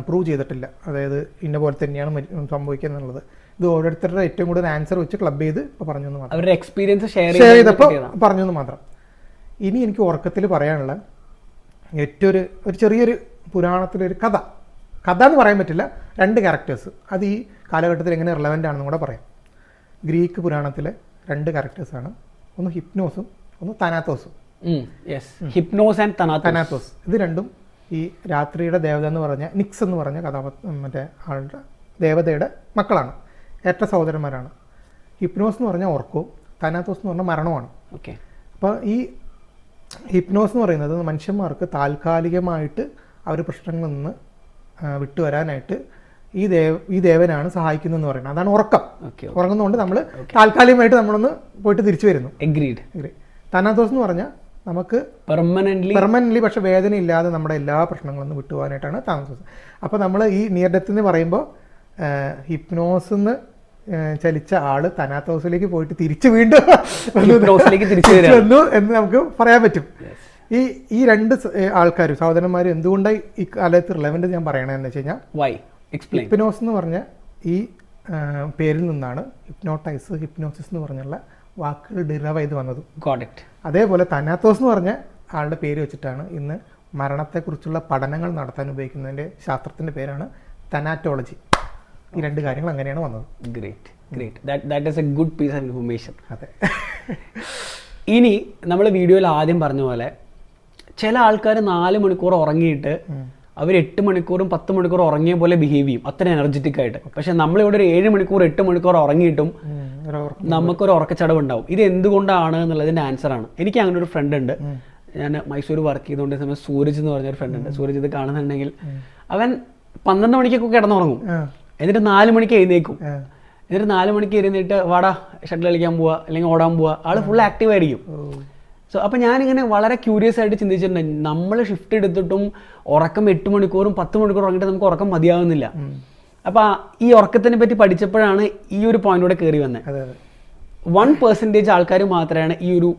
പ്രൂവ് ചെയ്തിട്ടില്ല. അതായത് ഇന്ന പോലെ തന്നെയാണ് സംഭവിക്കുക എന്നുള്ളത്. ഇത് ഓരോരുത്തരുടെ ഏറ്റവും കൂടുതൽ ആൻസർ വെച്ച് ക്ലബ് ചെയ്ത് ഇപ്പോൾ പറഞ്ഞു എന്ന് മാത്രം, അവരുടെ എക്സ്പീരിയൻസ് ഷെയർ ചെയ്തപ്പോൾ പറഞ്ഞു എന്ന് മാത്രം. ഇനി എനിക്ക് ഉറക്കത്തിൽ പറയാനുള്ള ഏറ്റവും ഒരു ചെറിയൊരു പുരാണത്തിലൊരു കഥ എന്ന് പറയാൻ പറ്റില്ല, 2 ക്യാരക്ടേഴ്സ്. അത് ഈ കാലഘട്ടത്തിൽ എങ്ങനെ റിലവൻ്റ് ആണെന്നും കൂടെ പറയാം. ഗ്രീക്ക് പുരാണത്തിലെ 2 ക്യാരക്ടേഴ്സാണ്, ഒന്ന് ഹിപ്നോസും ഒന്ന് തനാത്തോസും. തനാത്തോസ് ഇത് രണ്ടും ഈ രാത്രിയുടെ ദേവത എന്ന് പറഞ്ഞ നിക്സ് എന്ന് പറഞ്ഞ മറ്റേ ആളുടെ ദേവതയുടെ മക്കളാണ്, ഏറ്റ സഹോദരന്മാരാണ്. ഹിപ്നോസ് എന്ന് പറഞ്ഞാൽ ഉറക്കവും തനാത്തോസ് എന്ന് പറഞ്ഞാൽ മരണമാണ്. അപ്പോൾ ഈ ഹിപ്നോസ് എന്ന് പറയുന്നത് മനുഷ്യന്മാർക്ക് താൽക്കാലികമായിട്ട് അവർ പ്രശ്നങ്ങളിൽ നിന്ന് വിട്ടുവരാനായിട്ട് ഈ ദേവനാണ് സഹായിക്കുന്നതെന്ന് പറയുന്നത്. അതാണ് ഉറക്കം. ഉറങ്ങുന്നതുകൊണ്ട് നമ്മൾ താൽക്കാലികമായിട്ട് നമ്മളൊന്ന് പോയിട്ട് തിരിച്ചു വരുന്നു. തനാത്തോസ് എന്ന് പറഞ്ഞാൽ നമുക്ക് പെർമനൻ്റ്ലി പക്ഷെ വേദന ഇല്ലാതെ നമ്മുടെ എല്ലാ പ്രശ്നങ്ങളിൽ നിന്ന് വിട്ടുപോകാനായിട്ടാണ് തനാത്തോസ്. അപ്പോൾ നമ്മൾ ഈ നിയർ ഡെത്ത് എന്ന് പറയുമ്പോൾ ഹിപ്നോസിന്ന് ചലിച്ച ആള് തനാത്തോസിലേക്ക് പോയിട്ട് തിരിച്ചു വീണ്ടും വന്നു എന്ന് നമുക്ക് പറയാൻ പറ്റും. ഈ 2 ആൾക്കാർ സഹോദരന്മാർ എന്തുകൊണ്ടായി ഈ കാലത്ത് റിലവൻ്റ് ഞാൻ പറയണതെന്ന് വെച്ച് കഴിഞ്ഞാൽ, ഹിപ്നോസ് എന്ന് പറഞ്ഞ ഈ പേരിൽ നിന്നാണ് ഹിപ്നോസിസ് എന്ന് പറഞ്ഞുള്ള വാക്കുകൾ ഡിറൈവ് ചെയ്ത് വന്നത്. അതേപോലെ തനാത്തോസ് എന്ന് പറഞ്ഞ ആളുടെ പേര് വെച്ചിട്ടാണ് ഇന്ന് മരണത്തെക്കുറിച്ചുള്ള പഠനങ്ങൾ നടത്താൻ ഉപയോഗിക്കുന്നതിൻ്റെ ശാസ്ത്രത്തിൻ്റെ പേരാണ് തനാറ്റോളജി. ഈ 2 കാര്യങ്ങൾ അങ്ങനെയാണ് വന്നത്. Great. That is a good piece of information. അതെ. ഇനി നമ്മൾ വീഡിയോയിൽ ആദ്യം പറഞ്ഞ പോലെ ചില ആൾക്കാർ 4 മണിക്കൂർ ഉറങ്ങിയിട്ട് അവർ 8 മണിക്കൂറും 10 മണിക്കൂർ ഉറങ്ങിയ പോലെ ബിഹേവ് ചെയ്യും, അത്ര എനർജറ്റിക് ആയിട്ട്. പക്ഷെ നമ്മളിവിടെ ഒരു 7 മണിക്കൂർ 8 മണിക്കൂർ ഉറങ്ങിയിട്ടും നമുക്കൊരു ഉറക്കച്ചടവ് ഉണ്ടാവും. ഇത് എന്തുകൊണ്ടാണ് എന്നുള്ളതിൻ്റെ ആൻസറാണ്. എനിക്ക് അങ്ങനെ ഒരു ഫ്രണ്ട് ഉണ്ട്, ഞാൻ മൈസൂർ വർക്ക് ചെയ്തുകൊണ്ട് സമയം സൂരജ് എന്ന് പറഞ്ഞൊരു ഫ്രണ്ട് ഉണ്ട്. സൂരജ് ഇത് കാണുന്നുണ്ടെങ്കിൽ അവൻ 12 മണിക്കൊക്കെ കിടന്നുറങ്ങും, എന്നിട്ട് 4 മണിക്ക് എഴുന്നേക്കും. എന്നിട്ട് 4 മണിക്ക് എഴുന്നേറ്റ് വാടാ ഷട്ടിൽ കളിക്കാൻ പോവുക അല്ലെങ്കിൽ ഓടാൻ പോവുക, ആൾ ഫുൾ ആക്റ്റീവ് ആയിരിക്കും. സോ അപ്പോൾ ഞാനിങ്ങനെ വളരെ ക്യൂരിയസ് ആയിട്ട് ചിന്തിച്ചിട്ടുണ്ട്, നമ്മൾ ഷിഫ്റ്റ് എടുത്തിട്ടും ഉറക്കം 8 മണിക്കൂറും 10 മണിക്കൂർ ഉറങ്ങിയിട്ട് നമുക്ക് ഉറക്കം മതിയാവുന്നില്ല. അപ്പോൾ ഈ ഉറക്കത്തിനെ പറ്റി പഠിച്ചപ്പോഴാണ് ഈ ഒരു പോയിന്റോടെ കയറി വന്നത്. 1% ആൾക്കാർ മാത്രമാണ് ഈ ഒരു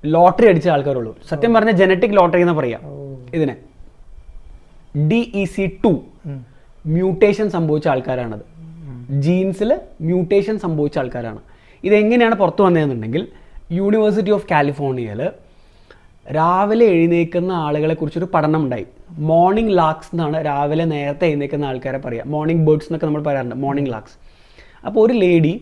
ലോട്ടറി അടിച്ച ആൾക്കാരുള്ളൂ. സത്യം പറഞ്ഞ ജനറ്റിക് ലോട്ടറി എന്ന് പറയാം ഇതിനെ. DEC2 മ്യൂട്ടേഷൻ സംഭവിച്ച ആൾക്കാരാണത്, ജീൻസിൽ മ്യൂട്ടേഷൻ സംഭവിച്ച ആൾക്കാരാണ്. ഇതെങ്ങനെയാണ് പുറത്തു വന്നതെന്നുണ്ടെങ്കിൽ യൂണിവേഴ്സിറ്റി ഓഫ് കാലിഫോർണിയയിൽ രാവിലെ എഴുന്നേൽക്കുന്ന ആളുകളെ കുറിച്ചൊരു പഠനം ഉണ്ടായി. മോർണിംഗ് ലാക്സ് എന്നാണ് രാവിലെ നേരത്തെ എഴുന്നേൽക്കുന്ന ആൾക്കാരെ പറയുക, മോർണിംഗ് ബേർഡ്സ് എന്നൊക്കെ നമ്മൾ പറയാറുണ്ട്, മോർണിംഗ് ലാക്സ്. അപ്പോൾ ഒരു ലേഡി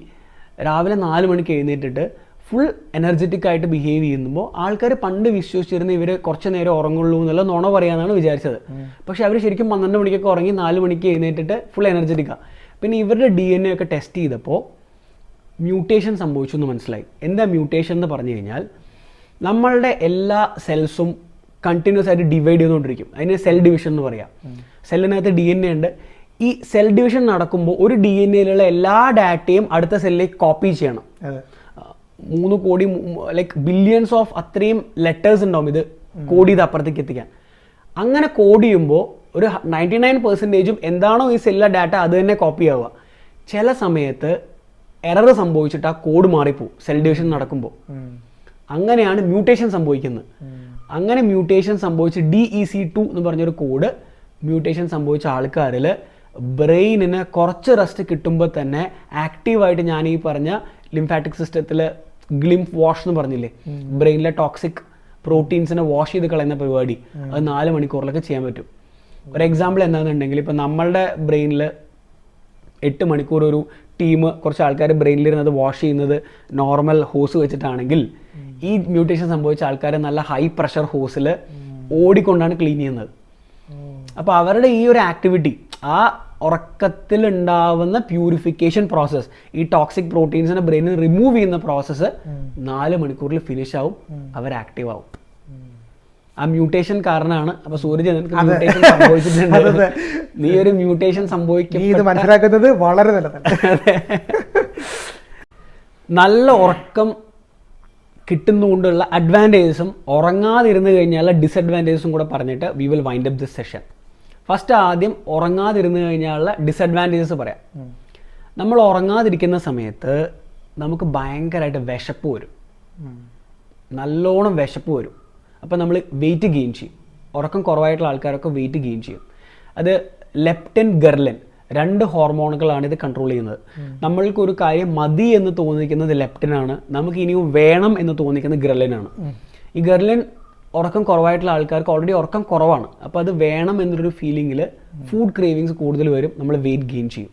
രാവിലെ 4 മണിക്ക് എഴുന്നേറ്റിട്ട് ഫുൾ എനർജറ്റിക് ആയിട്ട് ബിഹേവ് ചെയ്യുമ്പോൾ ആൾക്കാർ പണ്ട് വിശ്വസിച്ചിരുന്ന ഇവർ കുറച്ച് നേരം ഉറങ്ങുള്ളൂ എന്നുള്ള നുണ പറയാമെന്നാണ് വിചാരിച്ചത്. പക്ഷെ അവർ ശരിക്കും 12 മണിക്കൊക്കെ ഉറങ്ങി 4 മണിക്ക് എഴുന്നേറ്റിട്ട് ഫുൾ എനർജറ്റിക്കാണ്. പിന്നെ ഇവരുടെ DNA ഒക്കെ ടെസ്റ്റ് ചെയ്തപ്പോൾ മ്യൂട്ടേഷൻ സംഭവിച്ചു എന്ന് മനസ്സിലായി. എന്താ മ്യൂട്ടേഷൻ എന്ന് പറഞ്ഞു കഴിഞ്ഞാൽ നമ്മളുടെ എല്ലാ സെൽസും കണ്ടിന്യൂസ് ആയിട്ട് ഡിവൈഡ് ചെയ്തുകൊണ്ടിരിക്കും, അതിന് സെൽ ഡിവിഷൻ എന്ന് പറയാം. സെല്ലിനകത്ത് DNA ഉണ്ട്. ഈ സെൽ ഡിവിഷൻ നടക്കുമ്പോൾ ഒരു DNAയിലുള്ള എല്ലാ ഡാറ്റയും അടുത്ത സെല്ലിലേക്ക് കോപ്പി ചെയ്യണം. 3 കോടി ലൈക്ക് ബില്യൺസ് ഓഫ് അത്രയും ലെറ്റേഴ്സ് ഉണ്ടാവും ഇത് കോഡ് ചെയ്ത് അപ്പുറത്തേക്ക് എത്തിക്കാൻ. അങ്ങനെ കോഡ് ചെയ്യുമ്പോൾ ഒരു 99% എന്താണോ ഈ സെല്ലിലെ ഡാറ്റ അത് തന്നെ കോപ്പി ആവുക. ചില സമയത്ത് എറർ സംഭവിച്ചിട്ട് ആ കോഡ് മാറിപ്പോവും സെൽ ഡിവിഷൻ നടക്കുമ്പോൾ. അങ്ങനെയാണ് മ്യൂട്ടേഷൻ സംഭവിക്കുന്നത്. അങ്ങനെ മ്യൂട്ടേഷൻ സംഭവിച്ച് DEC2 എന്ന് പറഞ്ഞൊരു കോഡ് മ്യൂട്ടേഷൻ സംഭവിച്ച ആൾക്കാരിൽ ബ്രെയിനിന് കുറച്ച് റെസ്റ്റ് കിട്ടുമ്പോൾ തന്നെ ആക്റ്റീവായിട്ട് ഞാൻ ഈ പറഞ്ഞ ലിംഫാറ്റിക് സിസ്റ്റത്തിൽ ഗ്ലിംഫ് വാഷ് എന്ന് പറഞ്ഞില്ലേ, ബ്രെയിനിലെ ടോക്സിക് പ്രോട്ടീൻസിനെ വാഷ് ചെയ്ത് കളയുന്ന പരിപാടി, അത് 4 മണിക്കൂറിലൊക്കെ ചെയ്യാൻ പറ്റും. ഒരു എക്സാമ്പിൾ എന്താണെന്നുണ്ടെങ്കിൽ ഇപ്പം നമ്മളുടെ ബ്രെയിനിൽ 8 മണിക്കൂർ ഒരു ടീം കുറച്ച് ആൾക്കാർ ബ്രെയിനിലിരുന്നത് വാഷ് ചെയ്യുന്നത് നോർമൽ ഹോസ് വെച്ചിട്ടാണെങ്കിൽ ഈ മ്യൂട്ടേഷൻ സംഭവിച്ച ആൾക്കാർ നല്ല ഹൈ പ്രഷർ ഹോസിൽ ഓടിക്കൊണ്ടാണ് ക്ലീൻ ചെയ്യുന്നത്. അപ്പോൾ അവരുടെ ഈ ഒരു ആക്ടിവിറ്റി, ആ ഉറക്കത്തിൽ ഉണ്ടാവുന്ന പ്യൂരിഫിക്കേഷൻ പ്രോസസ്സ്, ഈ ടോക്സിക് പ്രോട്ടീൻസിനെ ബ്രെയിനിൽ റിമൂവ് ചെയ്യുന്ന പ്രോസസ്സ് 4 മണിക്കൂറിൽ ഫിനിഷ് ആവും, അവർ ആക്റ്റീവ് ആവും. ആ മ്യൂട്ടേഷൻ കാരണമാണ്. അപ്പൊ സൂരജ് മ്യൂട്ടേഷൻ സംഭവിച്ചിട്ടുണ്ട്, നീ ഒരു മ്യൂട്ടേഷൻ മനസ്സിലാക്കുന്നത് വളരെ നല്ല ഉറക്കം കിട്ടുന്നതുകൊണ്ടുള്ള അഡ്വാൻറ്റേജസും ഉറങ്ങാതിരുന്നു കഴിഞ്ഞാൽ ഡിസഡ്വാൻറ്റേജസും കൂടെ പറഞ്ഞിട്ട് we will wind up this session. First ആദ്യം ഉറങ്ങാതിരുന്നു കഴിഞ്ഞാലുള്ള ഡിസഡ്വാൻറ്റേജസ് പറയാം. നമ്മൾ ഉറങ്ങാതിരിക്കുന്ന സമയത്ത് നമുക്ക് ഭയങ്കരമായിട്ട് വിശപ്പ് വരും, നല്ലോണം വിശപ്പ് വരും. അപ്പോൾ നമ്മൾ വെയിറ്റ് ഗെയിൻ ചെയ്യും. ഉറക്കം കുറവായിട്ടുള്ള ആൾക്കാരൊക്കെ വെയിറ്റ് ഗെയിൻ ചെയ്യും. അത് ലെപ്റ്റിൻ ഗെർലിൻ 2 ഹോർമോണുകളാണ് ഇത് കൺട്രോൾ ചെയ്യുന്നത്. നമ്മൾക്കൊരു കാര്യം മതി എന്ന് തോന്നിക്കുന്നത് ലെപ്റ്റിനാണ്, നമുക്ക് ഇനിയും വേണം എന്ന് തോന്നിക്കുന്നത് ഗെർലിനാണ്. ഈ ഗെർലിൻ ഉറക്കം കുറവായിട്ടുള്ള ആൾക്കാർക്ക് ഓൾറെഡി ഉറക്കം കുറവാണ്, അപ്പോൾ അത് വേണം എന്നൊരു ഫീലിങ്ങിൽ ഫുഡ് ക്രേവിങ്സ് കൂടുതൽ വരും, നമ്മൾ വെയിറ്റ് ഗെയിൻ ചെയ്യും.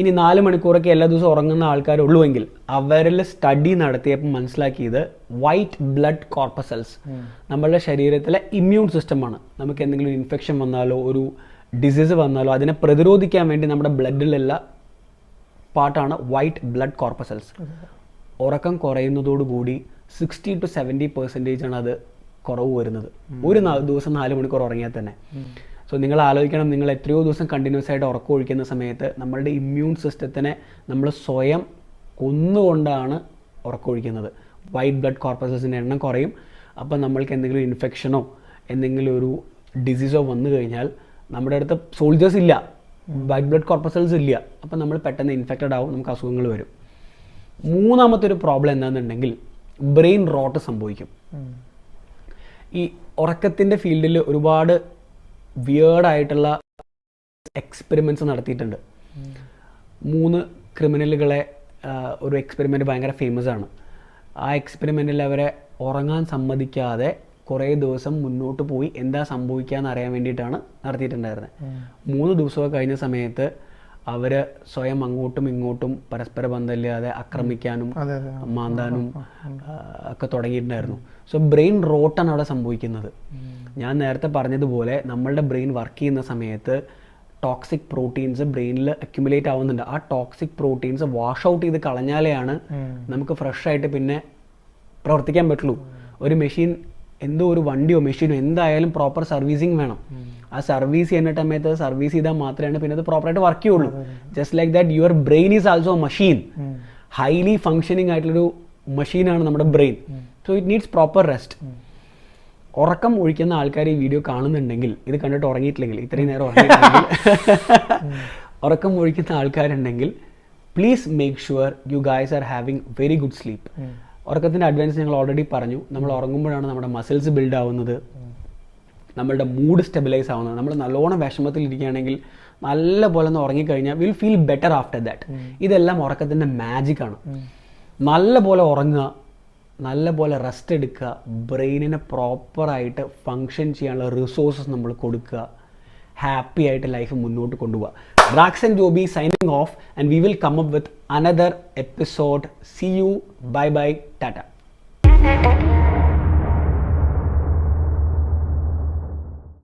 ഇനി 4 മണിക്കൂറൊക്കെ എല്ലാ ദിവസവും ഉറങ്ങുന്ന ആൾക്കാരുള്ളുവെങ്കിൽ അവരിൽ സ്റ്റഡി നടത്തിയപ്പോൾ മനസ്സിലാക്കിയത് വൈറ്റ് ബ്ലഡ് കോർപ്പസൽസ് നമ്മളുടെ ശരീരത്തിലെ ഇമ്മ്യൂൺ സിസ്റ്റമാണ്. നമുക്ക് എന്തെങ്കിലും ഇൻഫെക്ഷൻ വന്നാലോ ഒരു ഡിസീസ് വന്നാലോ അതിനെ പ്രതിരോധിക്കാൻ വേണ്ടി നമ്മുടെ ബ്ലഡിലുള്ള പാർട്ടാണ് വൈറ്റ് ബ്ലഡ് കോർപ്പസൽസ്. ഉറക്കം കുറയുന്നതോടുകൂടി 60 to 70% അത് കുറവ് വരുന്നത്, ഒരു ദിവസം 4 മണിക്കൂർ ഉറങ്ങിയാൽ തന്നെ. സോ നിങ്ങൾ ആലോചിക്കണം, നിങ്ങൾ എത്രയോ ദിവസം കണ്ടിന്യൂസ് ആയിട്ട് ഉറക്കം ഒഴിക്കുന്ന സമയത്ത് നമ്മളുടെ ഇമ്മ്യൂൺ സിസ്റ്റത്തിനെ നമ്മൾ സ്വയം കൊന്നുകൊണ്ടാണ് ഉറക്കം ഒഴിക്കുന്നത്. വൈറ്റ് ബ്ലഡ് കോർപ്പസൽസിൻ്റെ എണ്ണം കുറയും. അപ്പോൾ നമ്മൾക്ക് എന്തെങ്കിലും ഇൻഫെക്ഷനോ എന്തെങ്കിലും ഒരു ഡിസീസോ വന്നു കഴിഞ്ഞാൽ നമ്മുടെ അടുത്ത് സോൾജേഴ്സ് ഇല്ല, വൈറ്റ് ബ്ലഡ് കോർപ്പസൽസ് ഇല്ല. അപ്പോൾ നമ്മൾ പെട്ടെന്ന് ഇൻഫെക്റ്റഡ് ആവും, നമുക്ക് അസുഖങ്ങൾ വരും. മൂന്നാമത്തെ ഒരു പ്രോബ്ലം എന്താണെന്നുണ്ടെങ്കിൽ ബ്രെയിൻ റോട്ട് സംഭവിക്കും. ഈ ഉറക്കത്തിൻ്റെ ഫീൽഡിൽ ഒരുപാട് വിയേർഡായിട്ടുള്ള എക്സ്പെരിമെൻറ്റ്സ് നടത്തിയിട്ടുണ്ട്. 3 ക്രിമിനലുകളെ ഒരു എക്സ്പെരിമെൻറ്റ് ഭയങ്കര ഫേമസ് ആണ്. ആ എക്സ്പെരിമെൻറ്റിൽ അവരെ ഉറങ്ങാൻ സമ്മതിക്കാതെ കുറേ ദിവസം മുന്നോട്ട് പോയി എന്താ സംഭവിക്കുക എന്ന് അറിയാൻ വേണ്ടിയിട്ടാണ് നടത്തിയിട്ടുണ്ടായിരുന്നത്. 3 ദിവസമൊക്കെ കഴിഞ്ഞ സമയത്ത് അവർ സ്വയം അങ്ങോട്ടും ഇങ്ങോട്ടും പരസ്പര ബന്ധമില്ലാതെ ആക്രമിക്കാനും മാന്താനും ഒക്കെ തുടങ്ങിയിട്ടുണ്ടായിരുന്നു. സോ ബ്രെയിൻ റോട്ടാണ് അവിടെ സംഭവിക്കുന്നത്. ഞാൻ നേരത്തെ പറഞ്ഞതുപോലെ നമ്മളുടെ ബ്രെയിൻ വർക്ക് ചെയ്യുന്ന സമയത്ത് ടോക്സിക് പ്രോട്ടീൻസ് ബ്രെയിനിൽ അക്യുമുലേറ്റ് ആവുന്നുണ്ട്. ആ ടോക്സിക് പ്രോട്ടീൻസ് വാഷ് ഔട്ട് ചെയ്ത് കളഞ്ഞാലെയാണ് നമുക്ക് ഫ്രഷ് ആയിട്ട് പിന്നെ പ്രവർത്തിക്കാൻ പറ്റുള്ളൂ. ഒരു മെഷീൻ, എന്തോ ഒരു വണ്ടിയോ മെഷീനോ എന്തായാലും പ്രോപ്പർ സർവീസിങ് വേണം. ആ സർവീസ് ചെയ്യുന്ന സമയത്ത് സർവീസ് ചെയ്താൽ മാത്രമേ പിന്നെ അത് പ്രോപ്പറായിട്ട് വർക്ക് ചെയ്യുള്ളൂ. Just like that your brain is also machine. Highly functioning ആയിട്ടുള്ളൊരു മഷീനാണ് നമ്മുടെ brain. So it needs proper rest. ഉറക്കം ഒഴിക്കുന്ന ആൾക്കാർ ഈ വീഡിയോ കാണുന്നുണ്ടെങ്കിൽ, ഇത് കണ്ടിട്ട് ഉറങ്ങിയിട്ടില്ലെങ്കിൽ, ഇത്രയും നേരം ഉറങ്ങിയിട്ടില്ലെങ്കിൽ ഉറക്കം ഒഴിക്കുന്ന ആൾക്കാരുണ്ടെങ്കിൽ please make sure you guys are having very good sleep. ഉറക്കത്തിൻ്റെ അഡ്വാൻസ് ഞങ്ങൾ ഓൾറെഡി പറഞ്ഞു. നമ്മൾ ഉറങ്ങുമ്പോഴാണ് നമ്മുടെ മസിൽസ് ബിൽഡ് ആവുന്നത്, നമ്മളുടെ മൂഡ് സ്റ്റെബിലൈസ് ആവുന്നത്. നമ്മൾ നല്ലോണം വിഷമത്തിലിരിക്കുകയാണെങ്കിൽ നല്ല പോലെ ഒന്ന് ഉറങ്ങിക്കഴിഞ്ഞാൽ will feel better after that. ഇതെല്ലാം ഉറക്കത്തിൻ്റെ മാജിക്കാണ്. നല്ല പോലെ ഉറങ്ങുക, നല്ല പോലെ റെസ്റ്റ് എടുക്കുക, ബ്രെയിനിനെ പ്രോപ്പറായിട്ട് ഫങ്ഷൻ ചെയ്യാനുള്ള റിസോഴ്സസ് നമ്മൾ കൊടുക്കുക, ഹാപ്പി ആയിട്ട് ലൈഫ് മുന്നോട്ട് കൊണ്ടുപോകുക. Rax and Joby signing off, and we will come up with another episode. See you. Bye bye. Tata.